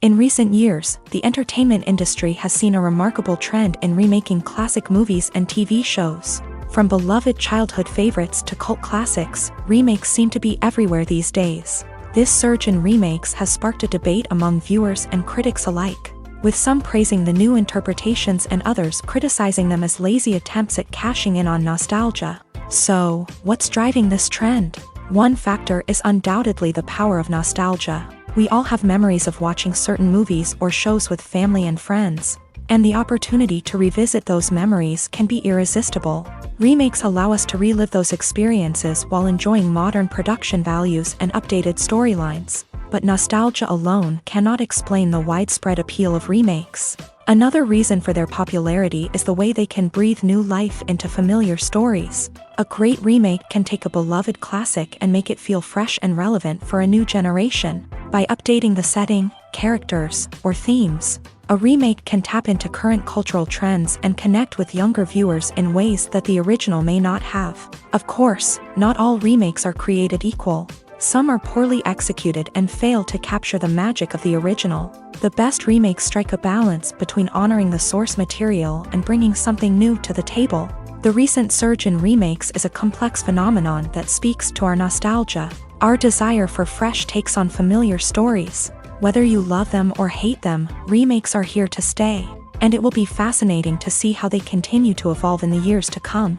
In recent years, the entertainment industry has seen a remarkable trend in remaking classic movies and TV shows. From beloved childhood favorites to cult classics, remakes seem to be everywhere these days. This surge in remakes has sparked a debate among viewers and critics alike, with some praising the new interpretations and others criticizing them as lazy attempts at cashing in on nostalgia. So, what's driving this trend? One factor is undoubtedly the power of nostalgia. We all have memories of watching certain movies or shows with family and friends, and the opportunity to revisit those memories can be irresistible. Remakes allow us to relive those experiences while enjoying modern production values and updated storylines. But nostalgia alone cannot explain the widespread appeal of remakes. Another reason for their popularity is the way they can breathe new life into familiar stories. A great remake can take a beloved classic and make it feel fresh and relevant for a new generation. By updating the setting, characters, or themes, a remake can tap into current cultural trends and connect with younger viewers in ways that the original may not have. Of course, not all remakes are created equal. Some are poorly executed and fail to capture the magic of the original. The best remakes strike a balance between honoring the source material and bringing something new to the table. The recent surge in remakes is a complex phenomenon that speaks to our nostalgia, our desire for fresh takes on familiar stories. Whether you love them or hate them, remakes are here to stay, and it will be fascinating to see how they continue to evolve in the years to come.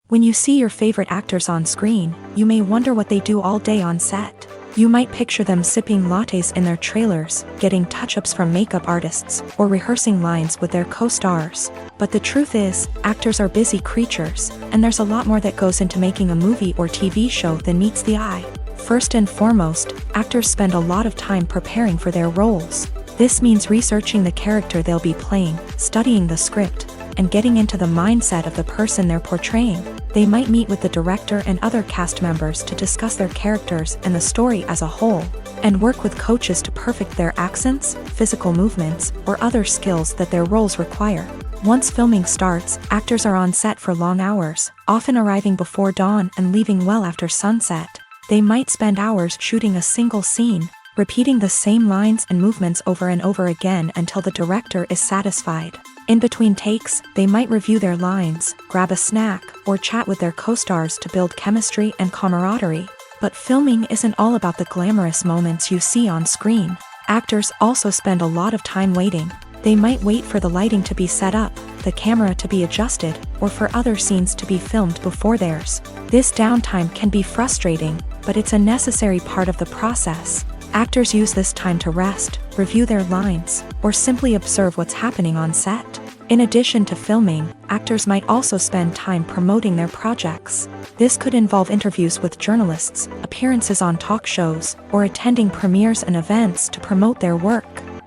When you see your favorite actors on screen, you may wonder what they do all day on set. You might picture them sipping lattes in their trailers, getting touch-ups from makeup artists, or rehearsing lines with their co-stars. But the truth is, actors are busy creatures, and there's a lot more that goes into making a movie or TV show than meets the eye. First and foremost, actors spend a lot of time preparing for their roles. This means researching the character they'll be playing, studying the script, and getting into the mindset of the person they're portraying. They might meet with the director and other cast members to discuss their characters and the story as a whole, and work with coaches to perfect their accents, physical movements, or other skills that their roles require. Once filming starts, actors are on set for long hours, often arriving before dawn and leaving well after sunset. They might spend hours shooting a single scene, repeating the same lines and movements over and over again until the director is satisfied. In between takes, they might review their lines, grab a snack, or chat with their co-stars to build chemistry and camaraderie. But filming isn't all about the glamorous moments you see on screen. Actors also spend a lot of time waiting. They might wait for the lighting to be set up, the camera to be adjusted, or for other scenes to be filmed before theirs. This downtime can be frustrating, but it's a necessary part of the process. Actors use this time to rest, review their lines, or simply observe what's happening on set. In addition to filming, actors might also spend time promoting their projects. This could involve interviews with journalists, appearances on talk shows, or attending premieres and events to promote their work.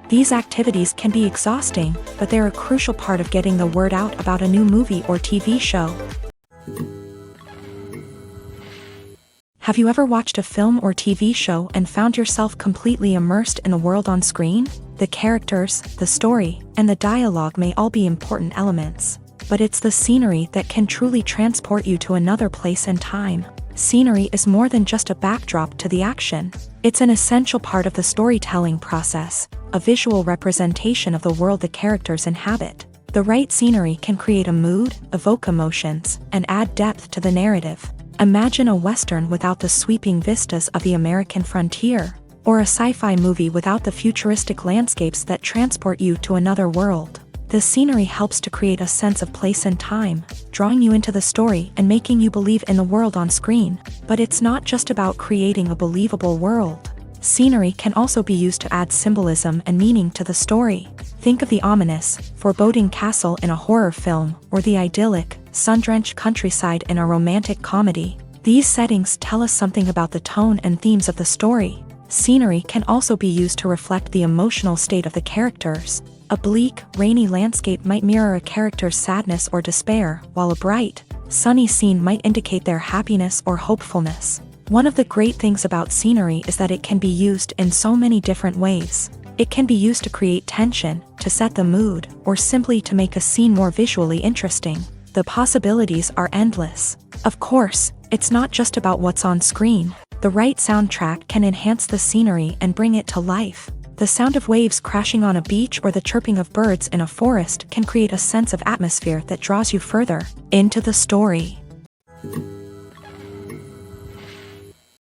These activities can be exhausting, but they're a crucial part of getting the word out about a new movie or TV show. Have you ever watched a film or TV show and found yourself completely immersed in the world on screen? The characters, the story, and the dialogue may all be important elements, but it's the scenery that can truly transport you to another place and time. Scenery is more than just a backdrop to the action. It's an essential part of the storytelling process, a visual representation of the world the characters inhabit. The right scenery can create a mood, evoke emotions, and add depth to the narrative. Imagine a Western without the sweeping vistas of the American frontier, or a sci-fi movie without the futuristic landscapes that transport you to another world. The scenery helps to create a sense of place and time, drawing you into the story and making you believe in the world on screen. But it's not just about creating a believable world. Scenery can also be used to add symbolism and meaning to the story. Think of the ominous, foreboding castle in a horror film, or the idyllic, sun-drenched countryside in a romantic comedy. These settings tell us something about the tone and themes of the story. Scenery can also be used to reflect the emotional state of the characters. A bleak, rainy landscape might mirror a character's sadness or despair, while a bright, sunny scene might indicate their happiness or hopefulness. One of the great things about scenery is that it can be used in so many different ways. It can be used to create tension, to set the mood, or simply to make a scene more visually interesting. The possibilities are endless. Of course, it's not just about what's on screen. The right soundtrack can enhance the scenery and bring it to life. The sound of waves crashing on a beach or the chirping of birds in a forest can create a sense of atmosphere that draws you further into the story.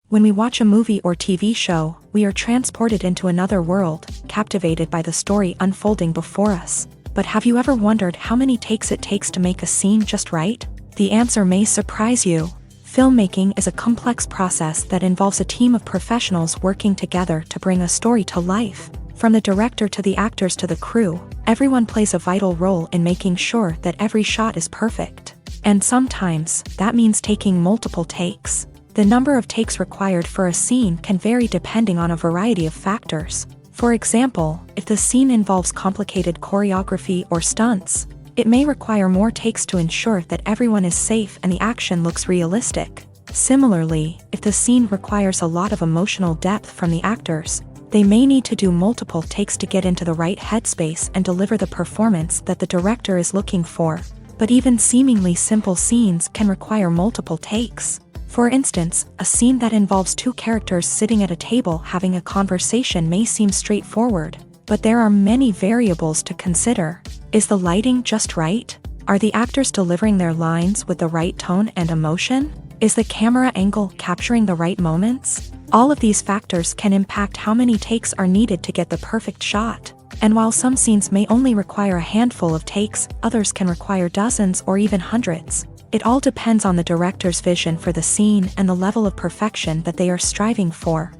When we watch a movie or TV show, we are transported into another world, captivated by the story unfolding before us. But have you ever wondered how many takes it takes to make a scene just right? The answer may surprise you. Filmmaking is a complex process that involves a team of professionals working together to bring a story to life. From the director to the actors to the crew, everyone plays a vital role in making sure that every shot is perfect. And sometimes, that means taking multiple takes. The number of takes required for a scene can vary depending on a variety of factors. For example, if the scene involves complicated choreography or stunts, it may require more takes to ensure that everyone is safe and the action looks realistic. Similarly, if the scene requires a lot of emotional depth from the actors, they may need to do multiple takes to get into the right headspace and deliver the performance that the director is looking for. But even seemingly simple scenes can require multiple takes. For instance, a scene that involves two characters sitting at a table having a conversation may seem straightforward, but there are many variables to consider. Is the lighting just right? Are the actors delivering their lines with the right tone and emotion? Is the camera angle capturing the right moments? All of these factors can impact how many takes are needed to get the perfect shot. And while some scenes may only require a handful of takes, others can require dozens or even hundreds. It all depends on the director's vision for the scene and the level of perfection that they are striving for.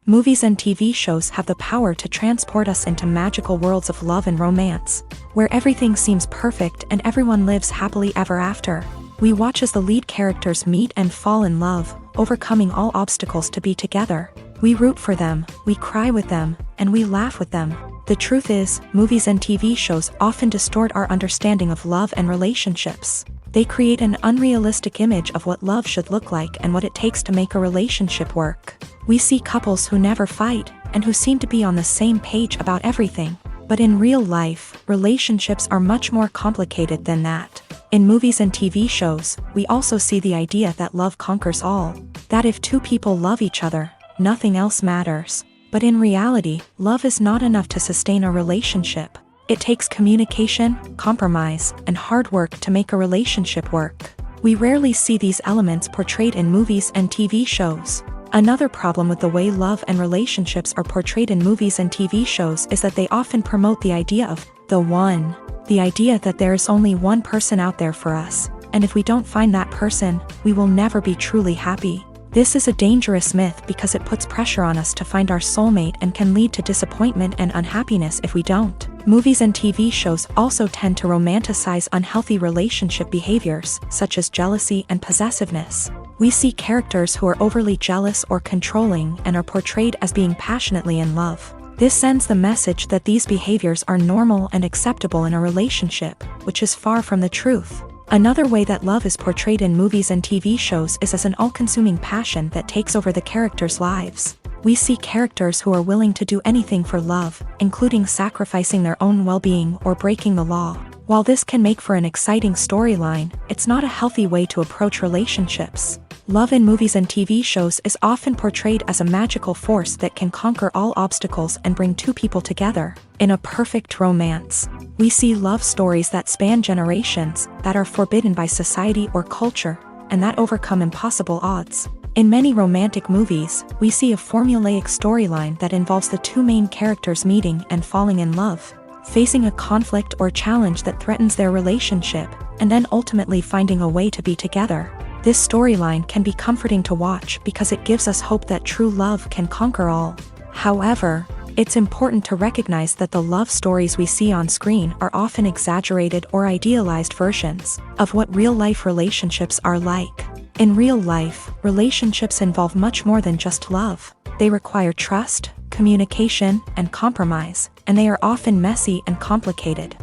Movies and TV shows have the power to transport us into magical worlds of love and romance, where everything seems perfect and everyone lives happily ever after. We watch as the lead characters meet and fall in love, overcoming all obstacles to be together. We root for them, we cry with them, and we laugh with them. The truth is, movies and TV shows often distort our understanding of love and relationships. They create an unrealistic image of what love should look like and what it takes to make a relationship work. We see couples who never fight, and who seem to be on the same page about everything. But in real life, relationships are much more complicated than that. In movies and TV shows, we also see the idea that love conquers all. That if two people love each other, nothing else matters. But in reality, love is not enough to sustain a relationship. It takes communication, compromise, and hard work to make a relationship work. We rarely see these elements portrayed in movies and TV shows. Another problem with the way love and relationships are portrayed in movies and TV shows is that they often promote the idea of the one. The idea that there is only one person out there for us, and if we don't find that person, we will never be truly happy. This is a dangerous myth because it puts pressure on us to find our soulmate and can lead to disappointment and unhappiness if we don't. Movies and TV shows also tend to romanticize unhealthy relationship behaviors, such as jealousy and possessiveness. We see characters who are overly jealous or controlling and are portrayed as being passionately in love. This sends the message that these behaviors are normal and acceptable in a relationship, which is far from the truth. Another way that love is portrayed in movies and TV shows is as an all-consuming passion that takes over the characters' lives. We see characters who are willing to do anything for love, including sacrificing their own well-being or breaking the law. While this can make for an exciting storyline, it's not a healthy way to approach relationships. Love in movies and TV shows is often portrayed as a magical force that can conquer all obstacles and bring two people together in a perfect romance. We see love stories that span generations, that are forbidden by society or culture, and that overcome impossible odds. In many romantic movies, we see a formulaic storyline that involves the two main characters meeting and falling in love, facing a conflict or challenge that threatens their relationship, and then ultimately finding a way to be together. This storyline can be comforting to watch because it gives us hope that true love can conquer all. However, it's important to recognize that the love stories we see on screen are often exaggerated or idealized versions of what real-life relationships are like. In real life, relationships involve much more than just love. They require trust, communication, and compromise, and they are often messy and complicated.